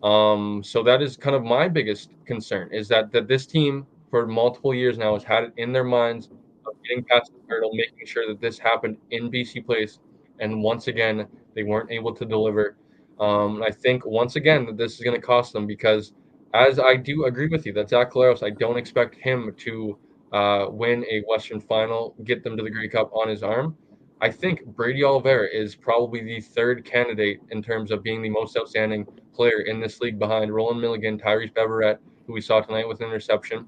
[SPEAKER 1] So that is kind of my biggest concern, is that this team for multiple years now has had it in their minds of getting past the hurdle, making sure that this happened in BC Place, and once again they weren't able to deliver. I think once again that this is going to cost them because, as I do agree with you, that Zach Collaros, I don't expect him to win a Western Final, get them to the Grey Cup on his arm. I think Brady Oliveira is probably the third candidate in terms of being the most outstanding player in this league behind Roland Milligan, Tyrese Beverette, who we saw tonight with an interception.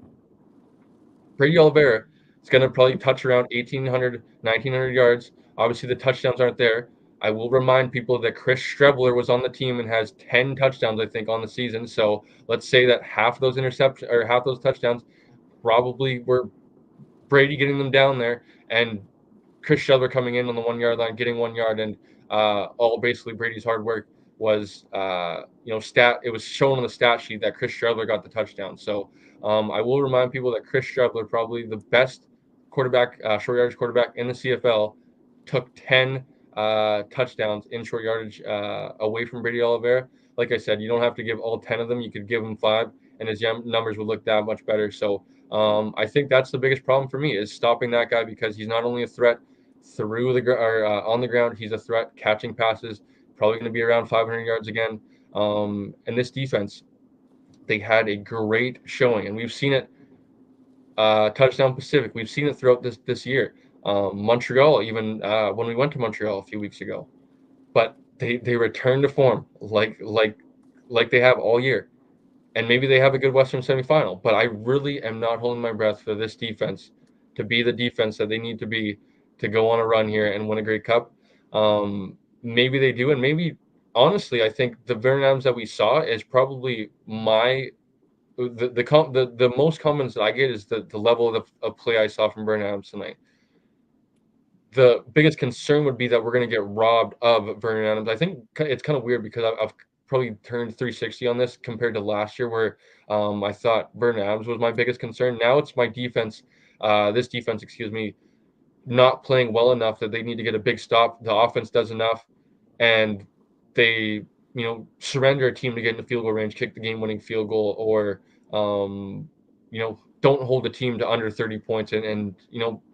[SPEAKER 1] Brady Oliveira is going to probably touch around 1,800, 1,900 yards. Obviously, the touchdowns aren't there. I will remind people that Chris Strebler was on the team and has 10 touchdowns, I think, on the season. So let's say that half those interceptions or half those touchdowns probably were Brady getting them down there, and Chris Shedler coming in on the 1 yard line, getting 1 yard, and all basically Brady's hard work was, it was shown on the stat sheet that Chris Shedler got the touchdown. So I will remind people that Chris Shedler, probably the best quarterback, short yardage quarterback in the CFL, took 10 touchdowns in short yardage away from Brady Oliveira. Like I said, you don't have to give all 10 of them. You could give him 5, and his numbers would look that much better. So I think that's the biggest problem for me, is stopping that guy, because he's not only a threat through the or on the ground, he's a threat catching passes. Probably going to be around 500 yards again. And this defense, they had a great showing, and we've seen it. Touchdown Pacific, we've seen it throughout this year. Montreal, even when we went to Montreal a few weeks ago, but they return to form like they have all year, and maybe they have a good Western semifinal. But I really am not holding my breath for this defense to be the defense that they need to be to go on a run here and win a Grey Cup. Maybe they do, and maybe honestly, I think the Vernon Adams that we saw is probably the most comments that I get is the level of play I saw from Vernon Adams tonight. the biggest concern would be that we're going to get robbed of Vernon Adams. I think it's kind of weird because I've probably turned 360 on this compared to last year, where I thought Vernon Adams was my biggest concern. Now it's my defense, this defense, excuse me, not playing well enough that they need to get a big stop. The offense does enough, and they, surrender a team to get in the field goal range, kick the game-winning field goal, or don't hold a team to under 30 points. And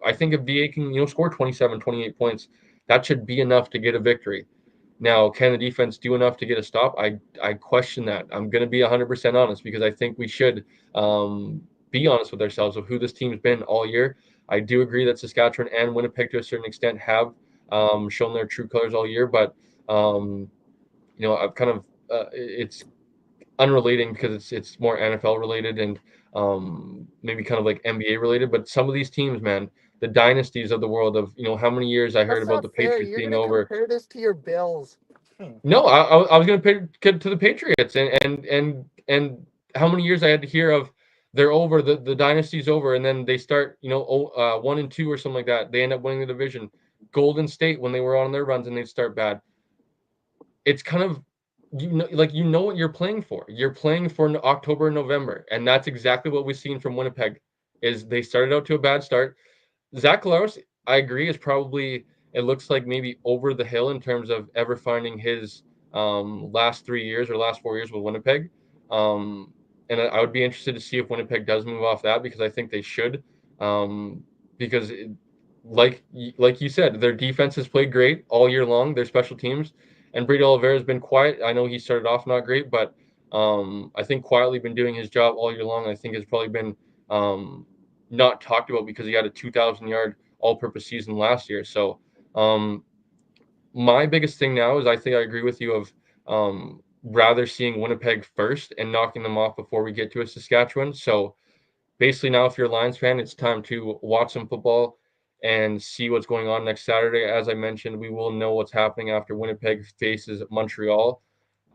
[SPEAKER 1] I think if VA can score 27, 28 points, that should be enough to get a victory. Now, can the defense do enough to get a stop? I question that. I'm going to be 100% honest, because I think we should be honest with ourselves of who this team's been all year. I do agree that Saskatchewan and Winnipeg, to a certain extent, have shown their true colors all year, but um, I've kind of it's unrelating because it's more NFL related and maybe kind of like NBA related. But some of these teams, man, the dynasties of the world, of how many years I heard
[SPEAKER 2] That's
[SPEAKER 1] about
[SPEAKER 2] not
[SPEAKER 1] the
[SPEAKER 2] fair.
[SPEAKER 1] Patriots
[SPEAKER 2] You're
[SPEAKER 1] being
[SPEAKER 2] gonna
[SPEAKER 1] over.
[SPEAKER 2] compare this to your Bills.
[SPEAKER 1] No, I was going to pay to the Patriots, and how many years I had to hear of they're over, the dynasty's over, and then they start 1-2 or something like that. They end up winning the division. Golden State, when they were on their runs and they'd start bad. It's kind of, like, what you're playing for. You're playing for October and November, and that's exactly what we've seen from Winnipeg. Is they started out to a bad start. Zach Collaros, I agree, is probably, it looks like, maybe over the hill in terms of ever finding his last 3 years or last 4 years with Winnipeg. Um, and I would be interested to see if Winnipeg does move off that, because I think they should. Because like you said, their defense has played great all year long. Their special teams, and Brady Oliveira has been quiet. I know he started off not great, but I think quietly been doing his job all year long. I think has probably been um, not talked about because he had a 2,000-yard all-purpose season last year. So um, my biggest thing now is, I think I agree with you of rather seeing Winnipeg first and knocking them off before we get to a Saskatchewan. So basically, now, if you're a Lions fan, it's time to watch some football and see what's going on next Saturday. As I mentioned, we will know what's happening after Winnipeg faces Montreal.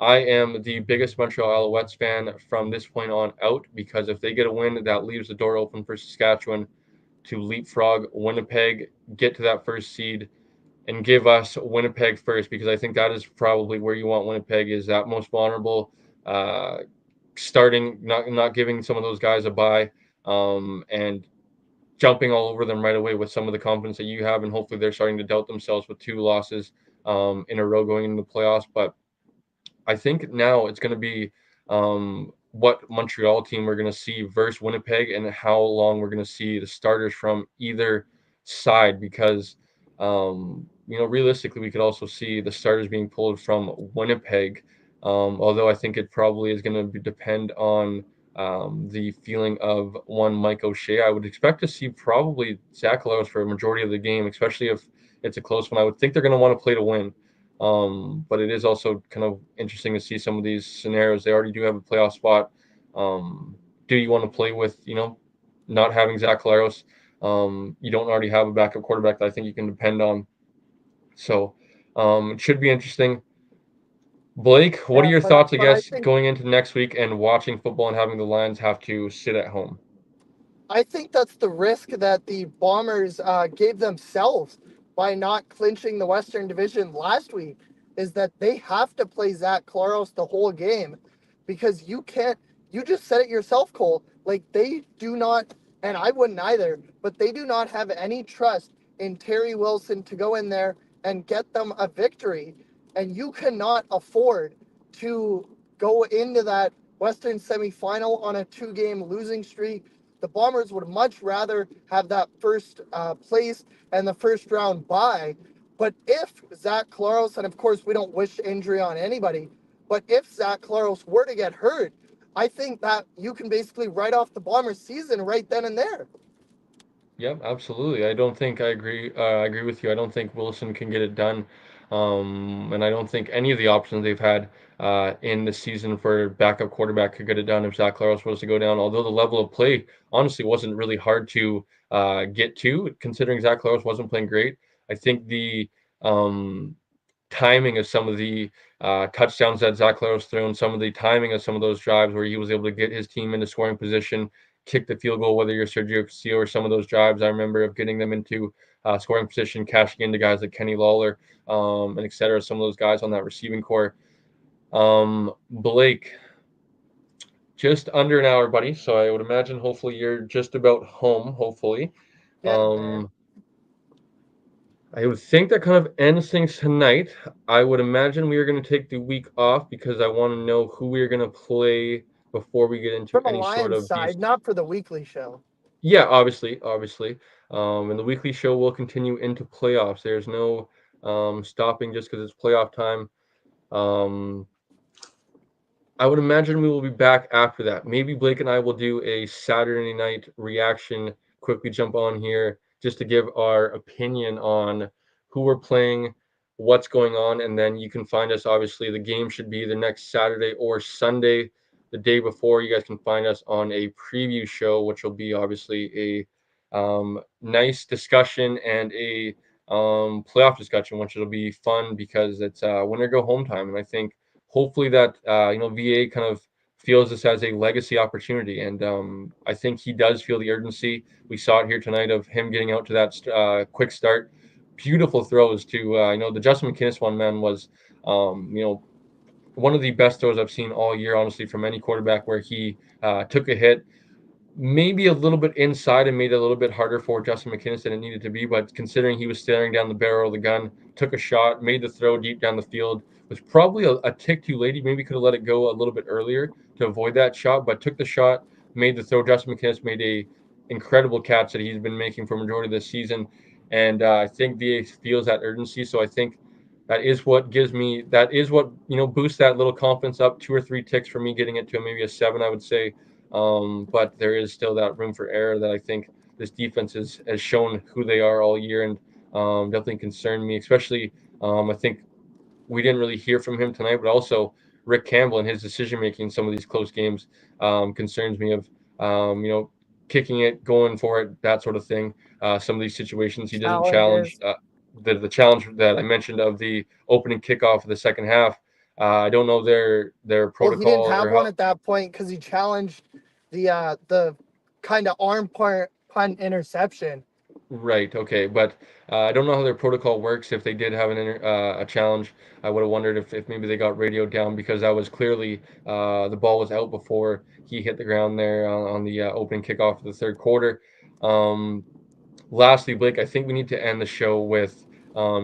[SPEAKER 1] I am the biggest Montreal Alouettes fan from this point on out, because if they get a win, that leaves the door open for Saskatchewan to leapfrog Winnipeg, get to that first seed, and give us Winnipeg first, because I think that is probably where you want Winnipeg, is that most vulnerable, uh, starting, not giving some of those guys a bye, and jumping all over them right away with some of the confidence that you have, and hopefully they're starting to doubt themselves with 2 losses in a row going into the playoffs. But I think now it's going to be what Montreal team we're going to see versus Winnipeg, and how long we're going to see the starters from either side. Because realistically, we could also see the starters being pulled from Winnipeg. Although I think it probably is going to depend on the feeling of one Mike O'Shea. I would expect to see probably Zach Lowe's for a majority of the game, especially if it's a close one. I would think they're going to want to play to win. But it is also kind of interesting to see some of these scenarios. They already do have a playoff spot. Do you want to play with, not having Zach Collaros? You don't already have a backup quarterback that I think you can depend on. So it should be interesting. Blake, what are
[SPEAKER 2] Yeah,
[SPEAKER 1] your
[SPEAKER 2] but I,
[SPEAKER 1] thoughts, I
[SPEAKER 2] but I
[SPEAKER 1] guess,
[SPEAKER 2] think
[SPEAKER 1] going into next week and watching football and having the Lions have to sit at home?
[SPEAKER 2] I think that's the risk that the Bombers gave themselves by not clinching the Western Division last week, is that they have to play Zach Claros the whole game, because you can't, you just said it yourself, Cole. Like, they do not, and I wouldn't either, but they do not have any trust in Terry Wilson to go in there and get them a victory. And you cannot afford to go into that Western semifinal on a 2-game losing streak. The Bombers would much rather have that first place and the first round bye. But if Zach Claros, and of course we don't wish injury on anybody, but if Zach Claros were to get hurt, I think that you can basically write off the Bombers season right then and there.
[SPEAKER 1] Yeah, absolutely. I don't think I agree. I agree with you. I don't think Wilson can get it done, and I don't think any of the options they've had in the season for backup quarterback could get it done if Zach Claros was to go down. Although the level of play honestly wasn't really hard to get to, considering Zach Claros wasn't playing great. I think the um, timing of some of the touchdowns that Zach Claros thrown, some of the timing of some of those drives where he was able to get his team into scoring position, kick the field goal, whether you're Sergio Castillo or some of those drives I remember of getting them into scoring position, cashing into guys like Kenny Lawler, and et cetera. Some of those guys on that receiving core. Blake, just under an hour, buddy. So I would imagine hopefully you're just about home, hopefully.
[SPEAKER 2] Getting there.
[SPEAKER 1] Um, I would think that kind of ends things tonight. I would imagine we are going to take the week off because I want to know who we are going to play before we get into
[SPEAKER 2] From a
[SPEAKER 1] any sort
[SPEAKER 2] Lions
[SPEAKER 1] of
[SPEAKER 2] side, not for the weekly show.
[SPEAKER 1] Yeah, obviously. And the weekly show will continue into playoffs. There's no stopping just because it's playoff time. Um, I would imagine we will be back after that. Maybe Blake and I will do a Saturday night reaction, quickly jump on here just to give our opinion on who we're playing, what's going on, and then you can find us. Obviously, the game should be the next Saturday or Sunday, the day before. You guys can find us on a preview show, which will be obviously a nice discussion and a playoff discussion, which will be fun because it's winner go home time. And I think hopefully that VA kind of feels this as a legacy opportunity, and I think he does feel the urgency. We saw it here tonight of him getting out to that quick start, beautiful throws to the Justin McInnis one, man, was one of the best throws I've seen all year, honestly, from any quarterback, where he took a hit maybe a little bit inside and made it a little bit harder for Justin McInnis than it needed to be. But considering he was staring down the barrel of the gun, took a shot, made the throw deep down the field, was probably a tick too late. He maybe could have let it go a little bit earlier to avoid that shot, but took the shot, made the throw. Justin McInnis made a incredible catch that he's been making for majority of this season. And I think VA feels that urgency. So I think that is what boosts that little confidence up 2 or 3 ticks for me, getting it to maybe a 7, I would say. But there is still that room for error that I think this defense has shown who they are all year, and definitely concerned me, especially I think we didn't really hear from him tonight, but also Rick Campbell and his decision making in some of these close games concerns me of kicking it, going for it, that sort of thing. Some of these situations he doesn't challenge.
[SPEAKER 2] Challenges.
[SPEAKER 1] The challenge that I mentioned of the opening kickoff of the second half. I don't know their
[SPEAKER 2] Well, he didn't
[SPEAKER 1] protocol
[SPEAKER 2] have
[SPEAKER 1] or
[SPEAKER 2] one
[SPEAKER 1] how.
[SPEAKER 2] at that point because he challenged the kind of arm punt interception.
[SPEAKER 1] Right. Okay. But I don't know how their protocol works. If they did have a challenge, I would have wondered if maybe they got radioed down because that was clearly the ball was out before he hit the ground there on the opening kickoff of the third quarter. Um, Lastly, Blake, I think we need to end the show with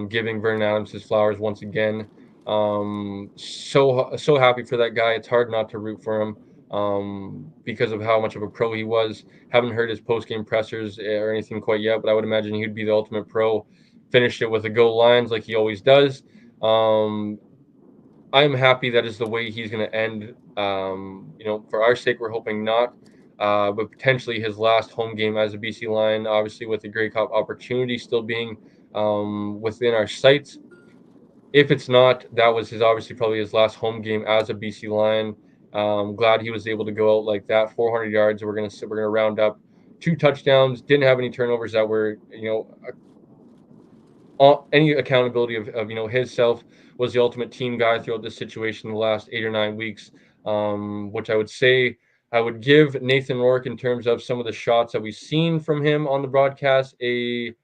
[SPEAKER 1] giving Vernon Adams his flowers once again. So happy for that guy. It's hard not to root for him because of how much of a pro he was. Haven't heard his post game pressers or anything quite yet, but I would imagine he'd be the ultimate pro. Finished it with a go lines like he always does. Um, I'm happy that is the way he's going to end. For our sake, we're hoping not, but potentially his last home game as a BC Lion, obviously with the Grey Cup opportunity still being within our sights. If it's not, that was his obviously probably his last home game as a BC Lion. Glad he was able to go out like that, 400 yards. We're gonna round up 2 touchdowns. Didn't have any turnovers that were any accountability of his self. Was the ultimate team guy throughout this situation in the last 8 or 9 weeks, which I would say I would give Nathan Rourke in terms of some of the shots that we've seen from him on the broadcast a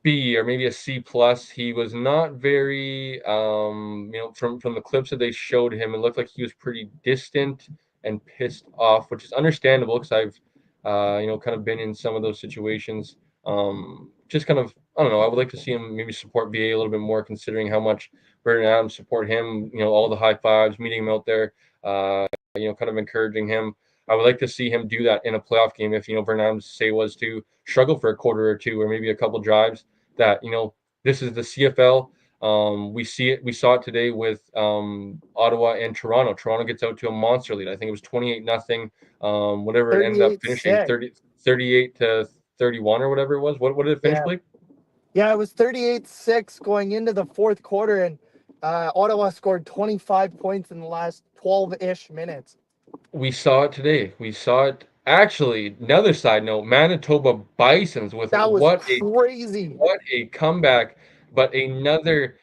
[SPEAKER 1] B or maybe a C plus. He was not very, from the clips that they showed him, it looked like he was pretty distant and pissed off, which is understandable because I've, kind of been in some of those situations. Just kind of, I don't know. I would like to see him maybe support VA a little bit more, considering how much Vernon Adams support him. All the high fives, meeting him out there, kind of encouraging him. I would like to see him do that in a playoff game if Vernon Adams say was to struggle for a quarter or two or maybe a couple drives. That this is the CFL. We saw it today with Ottawa and Toronto. Toronto gets out to a monster lead. I think it was 28-0. Whatever it ended up finishing
[SPEAKER 2] 38-6.
[SPEAKER 1] 38 to 31 or whatever it was. What did it finish,
[SPEAKER 2] Yeah.
[SPEAKER 1] Blake?
[SPEAKER 2] Yeah, it was 38-6 going into the fourth quarter, and Ottawa scored 25 points in the last 12-ish minutes.
[SPEAKER 1] We saw it today. We saw it. Actually, another side note, Manitoba Bisons with
[SPEAKER 2] That was crazy.
[SPEAKER 1] what a comeback, but another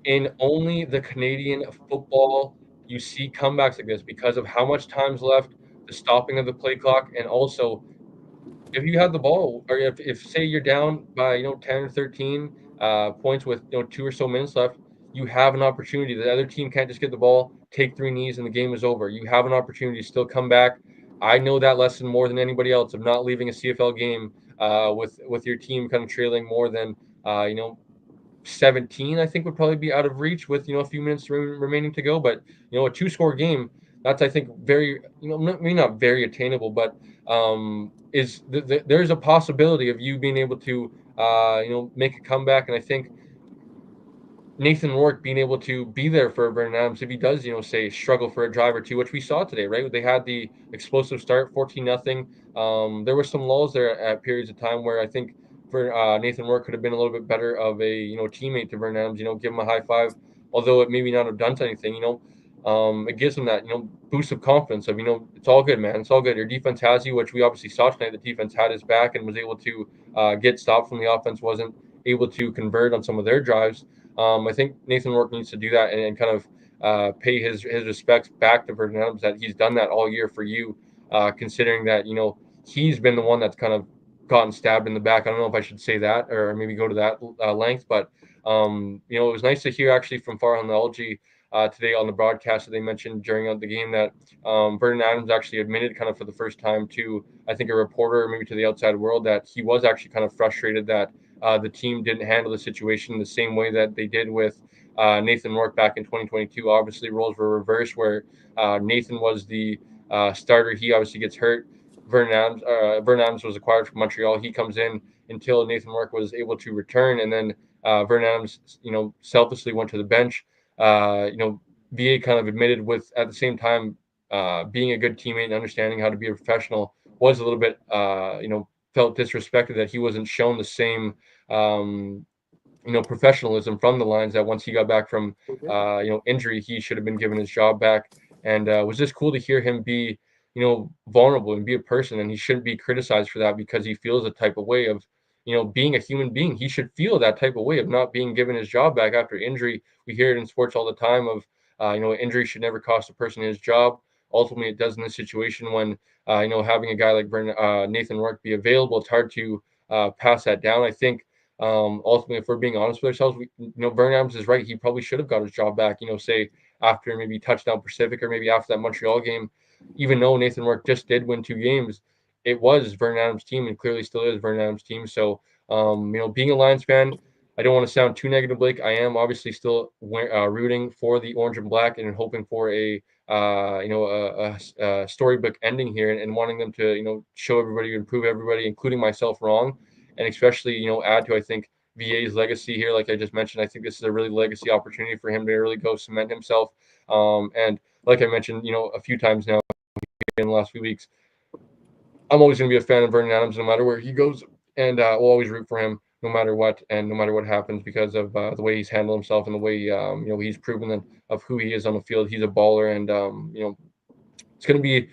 [SPEAKER 1] in only the Canadian football you see comebacks like this because of how much time's left, the stopping of the play clock, and also if you have the ball, or if say you're down by 10 or 13 points with 2 or so minutes left, you have an opportunity. The other team can't just get the ball, take three knees, and the game is over. You have an opportunity to still come back. I know that lesson more than anybody else of not leaving a CFL game with your team kind of trailing more than 17, I think would probably be out of reach with a few minutes remaining to go. But a two-score game, that's I think very maybe not very attainable, but is there's a possibility of you being able to make a comeback. And I think Nathan Rourke being able to be there for Vernon Adams if he does, say struggle for a drive or two, which we saw today, right? They had the explosive start, 14-0. There were some lulls there at periods of time where I think for Nathan Rourke could have been a little bit better of a teammate to Vernon Adams. Give him a high five, although it maybe not have done anything. It gives him that boost of confidence of it's all good, man. It's all good. Your defense has you, which we obviously saw tonight. The defense had his back and was able to get stopped from the offense. Wasn't able to convert on some of their drives. I think Nathan Rourke needs to do that and kind of pay his respects back to Vernon Adams that he's done that all year for you, considering that he's been the one that's kind of gotten stabbed in the back. I don't know if I should say that or maybe go to that length, but it was nice to hear actually from Farhan Algi today on the broadcast that they mentioned during the game that Vernon Adams actually admitted kind of for the first time to I think a reporter or maybe to the outside world that he was actually kind of frustrated that the team didn't handle the situation the same way that they did with Nathan Rourke back in 2022. Obviously, roles were reversed where Nathan was the starter. He obviously gets hurt. Vernon Adams was acquired from Montreal. He comes in until Nathan Rourke was able to return, and then Vernon Adams, selflessly went to the bench. VA kind of admitted with at the same time being a good teammate and understanding how to be a professional was a little bit, felt disrespected that he wasn't shown the same professionalism from the Lions that once he got back from injury, he should have been given his job back. And was just cool to hear him be vulnerable and be a person, and he shouldn't be criticized for that because he feels a type of way of being a human being. He should feel that type of way of not being given his job back after injury. We hear it in sports all the time of injury should never cost a person his job. Ultimately, it does in this situation when having a guy like Nathan Rourke be available. It's hard to pass that down. I think ultimately, if we're being honest with ourselves, Vernon Adams is right. He probably should have got his job back. Say after maybe touchdown Pacific or maybe after that Montreal game. Even though Nathan Rourke just did win 2 games, it was Vernon Adams' team and clearly still is Vernon Adams' team. So, being a Lions fan, I don't want to sound too negative, Blake. I am obviously still rooting for the orange and black and hoping for a storybook ending here and wanting them to show everybody and prove everybody, including myself, wrong, and especially add to I think VA's legacy here. Like I just mentioned, I think this is a really legacy opportunity for him to really go cement himself. And like I mentioned, a few times now in the last few weeks, I'm always going to be a fan of Vernon Adams no matter where he goes, and we'll always root for him no matter what and no matter what happens because of the way he's handled himself and the way he's proven of who he is on the field. He's a baller, and it's gonna be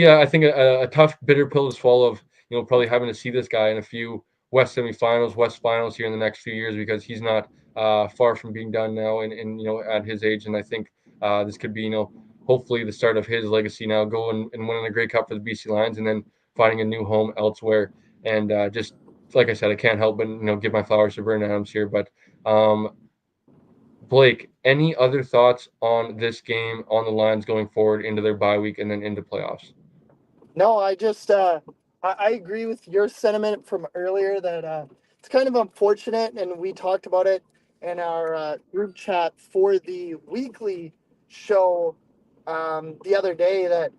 [SPEAKER 1] I think a tough bitter pill to swallow of probably having to see this guy in a few West semifinals, West finals here in the next few years because he's not far from being done now and at his age. And I think this could be hopefully the start of his legacy now, going and winning a Grey Cup for the BC Lions and then finding a new home elsewhere. And just like I said, I can't help but give my flowers to Vernon Adams here. But um, Blake, any other thoughts on this game, on the Lions going forward into their bye week and then into playoffs?
[SPEAKER 2] No, I agree with your sentiment from earlier that it's kind of unfortunate, and we talked about it in our group chat for the weekly show the other day that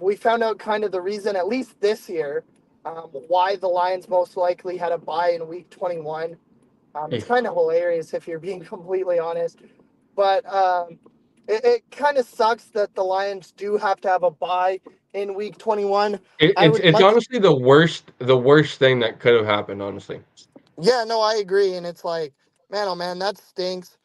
[SPEAKER 2] we found out kind of the reason, at least this year, why the Lions most likely had a bye in week 21. It's kind of hilarious if you're being completely honest, but it kind of sucks that the Lions do have to have a bye in week 21.
[SPEAKER 1] It,
[SPEAKER 2] I
[SPEAKER 1] it's
[SPEAKER 2] would
[SPEAKER 1] it's
[SPEAKER 2] much,
[SPEAKER 1] honestly the worst thing that could have happened. Honestly,
[SPEAKER 2] yeah, no, I agree. And it's like, man, oh man, that stinks.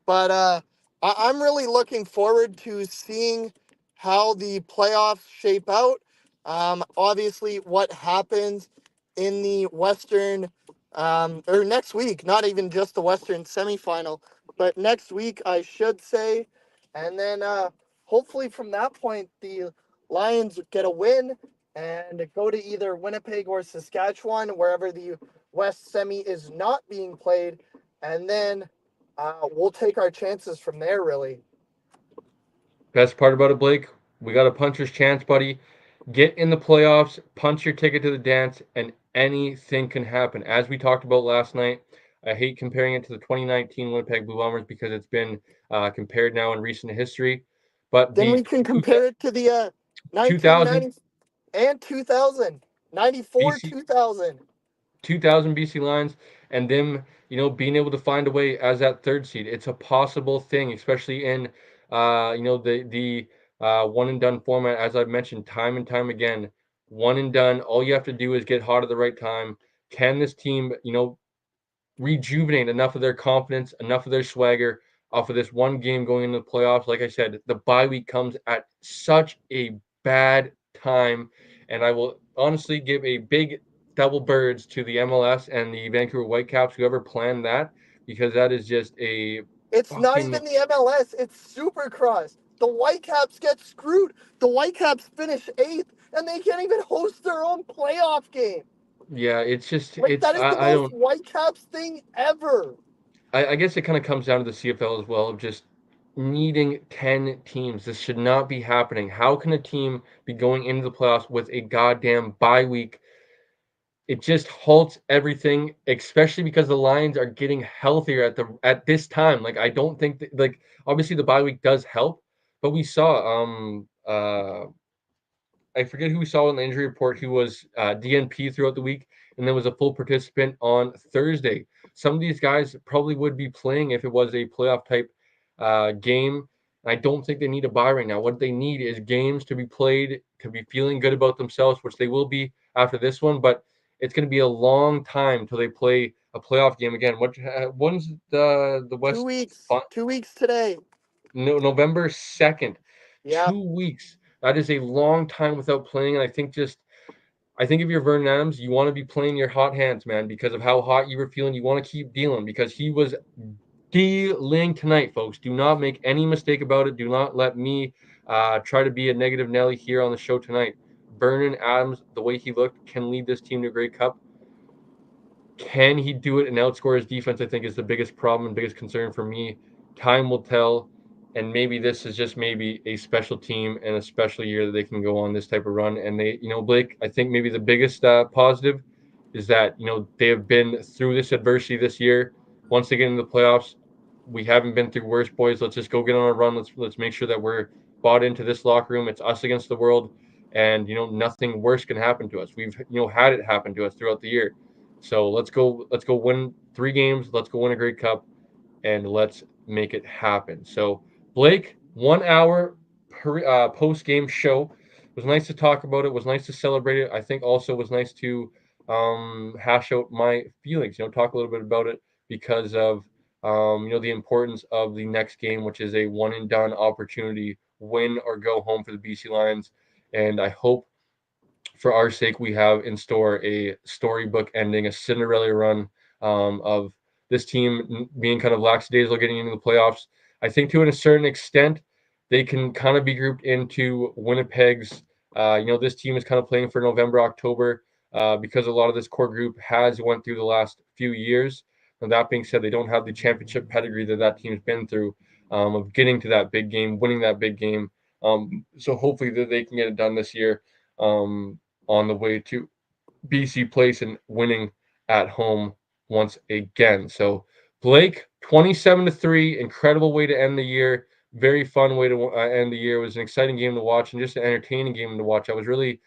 [SPEAKER 2] But I'm really looking forward to seeing how the playoffs shape out. Obviously, what happens in the Western, or next week, not even just the Western semifinal, but next week, I should say. And then hopefully from that point, the Lions get a win and go to either Winnipeg or Saskatchewan, wherever the West semi is not being played, and then we'll take our chances from there, really.
[SPEAKER 1] Best part about it, Blake, we got a puncher's chance, buddy. Get in the playoffs, punch your ticket to the dance, and anything can happen. As we talked about last night, I hate comparing it to the 2019 Winnipeg Blue Bombers because it's been compared now in recent history. But
[SPEAKER 2] Then we
[SPEAKER 1] the
[SPEAKER 2] can compare it to the
[SPEAKER 1] 2000
[SPEAKER 2] 1990s and 2000, 94,
[SPEAKER 1] BC
[SPEAKER 2] 2000.
[SPEAKER 1] 2000 BC Lions and them, being able to find a way as that third seed. It's a possible thing, especially in, the one and done format. As I've mentioned time and time again, one and done. All you have to do is get hot at the right time. Can this team, rejuvenate enough of their confidence, enough of their swagger off of this one game going into the playoffs? Like I said, the bye week comes at such a bad time, and I will honestly give a big double birds to the MLS and the Vancouver Whitecaps, whoever planned that, because that is just a
[SPEAKER 2] It's not
[SPEAKER 1] fucking
[SPEAKER 2] even the MLS, it's Supercross. The Whitecaps get screwed. The Whitecaps finish eighth, and they can't even host their own playoff game.
[SPEAKER 1] yeah. It's just
[SPEAKER 2] Like,
[SPEAKER 1] it's
[SPEAKER 2] that is the
[SPEAKER 1] I
[SPEAKER 2] most
[SPEAKER 1] don't
[SPEAKER 2] Whitecaps thing ever.
[SPEAKER 1] I guess it kind of comes down to the CFL as well, of just needing 10 teams. This should not be happening. How can a team be going into the playoffs with a goddamn bye week? It just halts everything, especially because the Lions are getting healthier at this time. Like I don't think that, like obviously the bye week does help, but we saw I forget who we saw in the injury report who was DNP throughout the week and then was a full participant on Thursday. Some of these guys probably would be playing if it was a playoff type game. I don't think they need a bye right now. What they need is games to be played, to be feeling good about themselves, which they will be after this one. But it's going to be a long time till they play a playoff game again. When's the
[SPEAKER 2] Two
[SPEAKER 1] West?
[SPEAKER 2] weeks. 2 weeks today.
[SPEAKER 1] No, November 2nd.
[SPEAKER 2] Yeah.
[SPEAKER 1] 2 weeks. That is a long time without playing. And I think if you're Vernon Adams, you want to be playing your hot hands, man, because of how hot you were feeling. You want to keep dealing because he was dealing tonight, folks. Do not make any mistake about it. Do not let me try to be a negative Nelly here on the show tonight. Vernon Adams, the way he looked, can lead this team to a Grey Cup. Can he do it and outscore his defense? I think is the biggest problem and biggest concern for me. Time will tell, and maybe this is just maybe a special team and a special year that they can go on this type of run. And they, Blake, I think maybe the biggest positive is that they have been through this adversity this year. Once they get into the playoffs, we haven't been through worse, boys. Let's just go get on a run. Let's make sure that we're bought into this locker room. It's us against the world, and nothing worse can happen to us. We've had it happen to us throughout the year. So let's go win 3 games. Let's go win a Grey Cup, and let's make it happen. So Blake, 1 hour post game show. It was nice to talk about it. It was nice to celebrate it. I think also it was nice to hash out my feelings. Talk a little bit about it because of the importance of the next game, which is a one and done opportunity, win or go home for the BC Lions. And I hope for our sake, we have in store a storybook ending, a Cinderella run of this team being kind of lackadaisical getting into the playoffs. I think to a certain extent, they can kind of be grouped into Winnipeg's. This team is kind of playing for November, October because a lot of this core group has went through the last few years. And that being said, they don't have the championship pedigree that team's been through of getting to that big game, winning that big game. So hopefully that they can get it done this year. On the way to BC Place and winning at home once again. So Blake, 27-3, incredible way to end the year. Very fun way to end the year. It was an exciting game to watch and just an entertaining game to watch. I was really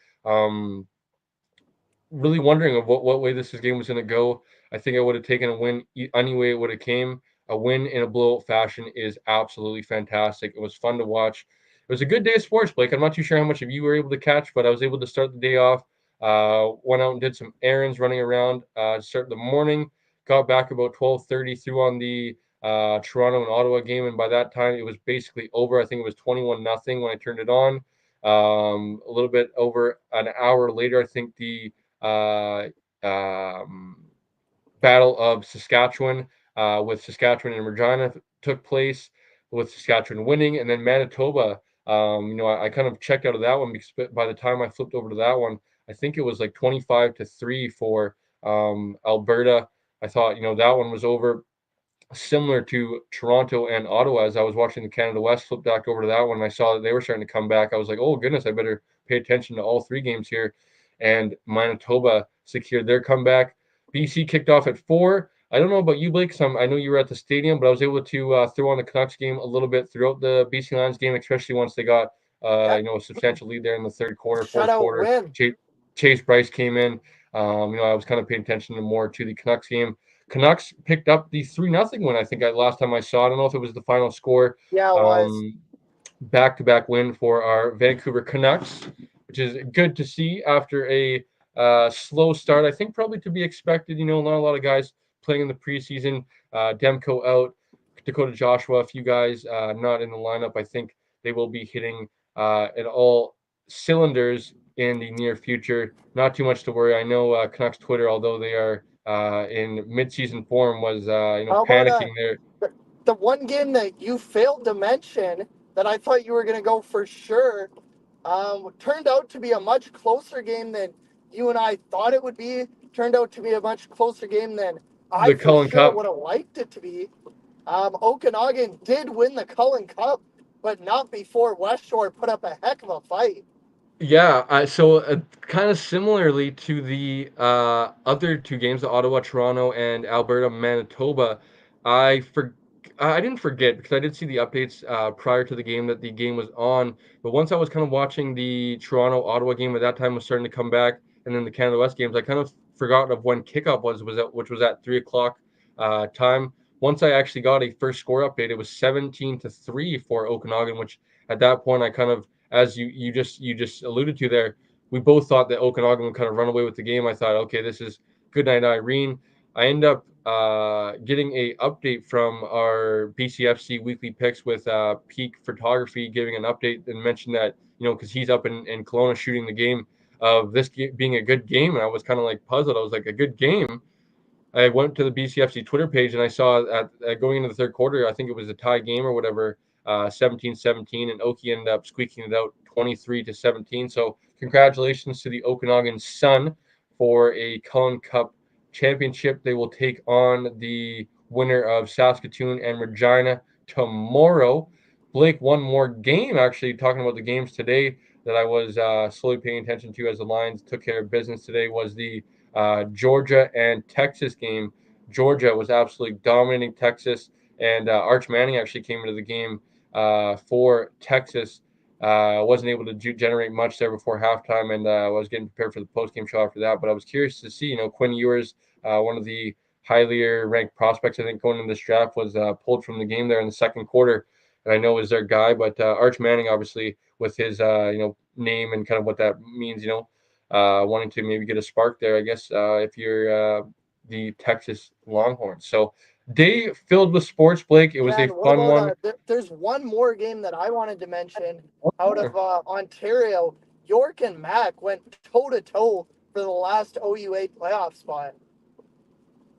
[SPEAKER 1] wondering of what way this game was going to go. I think I would have taken a win any way it would have came. A win in a blowout fashion is absolutely fantastic. It was fun to watch. It was a good day of sports, Blake. I'm not too sure how much of you were able to catch, but I was able to start the day off. Went out and did some errands, running around. Start the morning. Got back about 12:30. Threw on the Toronto and Ottawa game, and by that time it was basically over. I think it was 21-0 when I turned it on. A little bit over an hour later, I think the uh, um, Battle of Saskatchewan with Saskatchewan and Regina took place, with Saskatchewan winning, and then Manitoba I kind of checked out of that one because by the time I flipped over to that one, I think it was like 25-3 for Alberta. I thought, that one was over, similar to Toronto and Ottawa. As I was watching the Canada West, flip back over to that one, and I saw that they were starting to come back. I was like, oh goodness, I better pay attention to all three games here. And Manitoba secured their comeback. BC kicked off at 4. I don't know about you, Blake. I know you were at the stadium, but I was able to throw on the Canucks game a little bit throughout the BC Lions game, especially once they got
[SPEAKER 2] Yeah,
[SPEAKER 1] a substantial lead there in the third quarter, fourth
[SPEAKER 2] shutout
[SPEAKER 1] quarter.
[SPEAKER 2] win.
[SPEAKER 1] Chase Bryce came in. I was kind of paying attention more to the Canucks game. Canucks picked up the 3-0 win. I think last time I saw. I don't know if it was the final score.
[SPEAKER 2] Yeah, it was.
[SPEAKER 1] Back-to-back win for our Vancouver Canucks, which is good to see after a slow start. I think probably to be expected. Not a lot of guys playing in the preseason. Demko out, Dakota Joshua, a few guys not in the lineup. I think they will be hitting at all cylinders in the near future. Not too much to worry. I know Canucks Twitter, although they are in mid-season form, was
[SPEAKER 2] How about
[SPEAKER 1] panicking there.
[SPEAKER 2] the, the one game that you failed to mention that I thought you were going to go for sure? Turned out to be a much closer game than you and I thought it would be. Turned out to be a much closer game than I
[SPEAKER 1] The
[SPEAKER 2] for
[SPEAKER 1] Cullen
[SPEAKER 2] sure
[SPEAKER 1] Cup.
[SPEAKER 2] would have liked it to be. Okanagan did win the Cullen Cup, but not before West Shore put up a heck of a fight.
[SPEAKER 1] Yeah, kind of similarly to the other two games, the Ottawa, Toronto, and Alberta, Manitoba, I for I didn't forget because I did see the updates prior to the game that the game was on. But once I was kind of watching the Toronto Ottawa game, at that time was starting to come back, and then the Canada West games, I kind of forgot of when kickoff which was at 3 o'clock time. Once I actually got a first score update, it was 17-3 for Okanagan, which at that point I kind of, as you just alluded to there, we both thought that Okanagan would kind of run away with the game. I thought, okay, this is good night, Irene. I end up getting a update from our BCFC weekly picks with Peak Photography, giving an update and mentioned that because he's up in Kelowna shooting the game of this being a good game, and I was kind of like puzzled. I was like, a good game. I went to the BCFC Twitter page and I saw at going into the third quarter, I think it was a tie game or whatever, 17-17, and Oki ended up squeaking it out 23-17. So congratulations to the Okanagan Sun for a Cullen Cup championship. They will take on the winner of Saskatoon and Regina tomorrow. Blake, one more game, actually, talking about the games today that I was slowly paying attention to as the Lions took care of business today was the Georgia and Texas game. Georgia was absolutely dominating Texas, and Arch Manning actually came into the game for Texas. Wasn't able to generate much there before halftime, and was getting prepared for the post-game show after that. But I was curious to see, Quinn Ewers, one of the highly ranked prospects, I think, going into this draft, was pulled from the game there in the second quarter. And I know is their guy, but Arch Manning, obviously, with his name and kind of what that means, wanting to maybe get a spark there, I guess, if you're the Texas Longhorns. So, day filled with sports, Blake. It was
[SPEAKER 2] Yeah,
[SPEAKER 1] a
[SPEAKER 2] and what
[SPEAKER 1] fun
[SPEAKER 2] about
[SPEAKER 1] one.
[SPEAKER 2] there's one more game that I wanted to mention out of Ontario. York and Mac went toe to toe for the last OU8 playoff spot.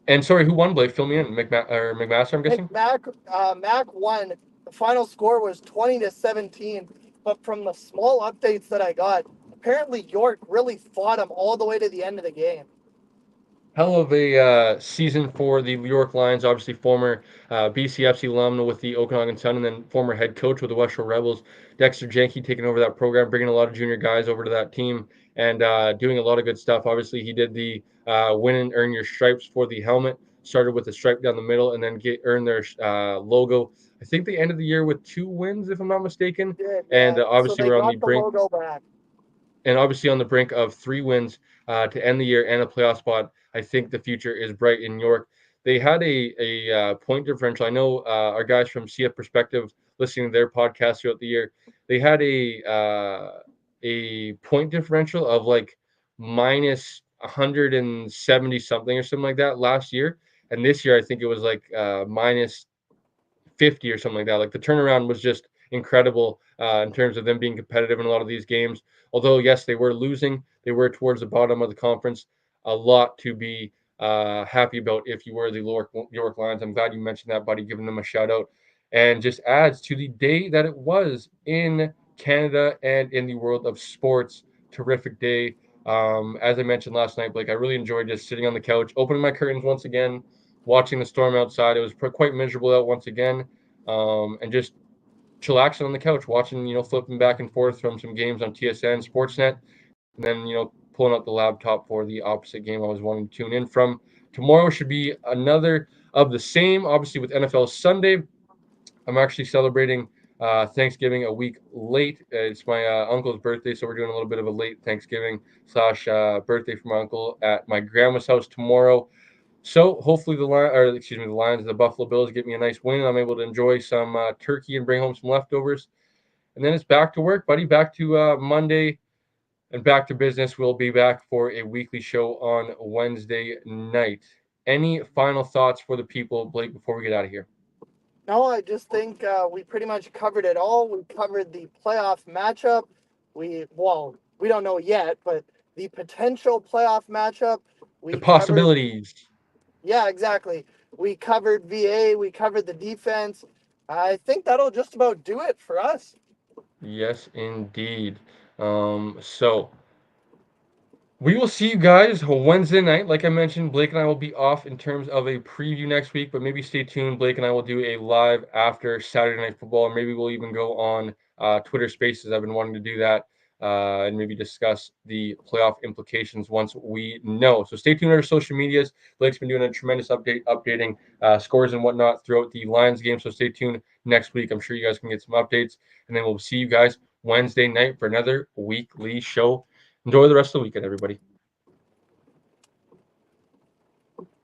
[SPEAKER 1] And sorry, who won, Blake? Fill me in. McMaster, I'm guessing.
[SPEAKER 2] Mac won. The final score was 20-17, but from the small updates that I got, apparently York really fought him all the way to the end of the game.
[SPEAKER 1] Hell of a season for the New York Lions. Obviously, former BCFC alum with the Okanagan Sun, and then former head coach with the West Shore Rebels. Dexter Janke taking over that program, bringing a lot of junior guys over to that team, and doing a lot of good stuff. Obviously, he did the win and earn your stripes for the helmet. Started with a stripe down the middle, and then earn their logo. I think they ended the year with 2 wins, if I'm not mistaken.
[SPEAKER 2] Did
[SPEAKER 1] And
[SPEAKER 2] yeah. So
[SPEAKER 1] obviously,
[SPEAKER 2] they
[SPEAKER 1] we're on the
[SPEAKER 2] got the
[SPEAKER 1] brink
[SPEAKER 2] logo back.
[SPEAKER 1] and obviously on the brink of 3 wins to end the year and a playoff spot. I think the future is bright in York. They had a point differential. I know our guys from CF Perspective listening to their podcast throughout the year. They had a point differential of like minus 170 something or something like that last year, and this year I think it was like minus 50 or something like that. Like the turnaround was just incredible in terms of them being competitive in a lot of these games. Although, yes, they were losing, they were towards the bottom of the conference. A lot to be happy about if you were the York Lions. I'm glad you mentioned that, buddy, giving them a shout out. And just adds to the day that it was in Canada and in the world of sports. Terrific day. As I mentioned last night, Blake, I really enjoyed just sitting on the couch, opening my curtains once again, watching the storm outside. It was quite miserable out once again, and just chillaxing on the couch, watching, flipping back and forth from some games on TSN, Sportsnet, and then, pulling up the laptop for the opposite game I was wanting to tune in from. Tomorrow should be another of the same, obviously, with NFL Sunday. I'm actually celebrating Thanksgiving a week late. It's my uncle's birthday, so we're doing a little bit of a late Thanksgiving slash birthday for my uncle at my grandma's house tomorrow. So hopefully the Lions, the Buffalo Bills get me a nice win, and I'm able to enjoy some turkey and bring home some leftovers. And then it's back to work, buddy. Back to Monday and back to business. We'll be back for a weekly show on Wednesday night. Any final thoughts for the people, Blake, before we get out of here?
[SPEAKER 2] No, I just think we pretty much covered it all. We covered the playoff matchup. We don't know yet, but the potential playoff matchup.
[SPEAKER 1] The
[SPEAKER 2] We covered,
[SPEAKER 1] possibilities.
[SPEAKER 2] yeah, exactly. We covered VA. We covered the defense. I think that'll just about do it for us.
[SPEAKER 1] Yes, indeed. So we will see you guys Wednesday night. Like I mentioned, Blake and I will be off in terms of a preview next week, but maybe stay tuned. Blake and I will do a live after Saturday Night Football, or maybe we'll even go on Twitter Spaces. I've been wanting to do that and maybe discuss the playoff implications once we know. So stay tuned on our social medias. Blake's been doing a tremendous updating scores and whatnot throughout the Lions game. So stay tuned next week. I'm sure you guys can get some updates, and then we'll see you guys Wednesday night for another weekly show. Enjoy the rest of the weekend, everybody.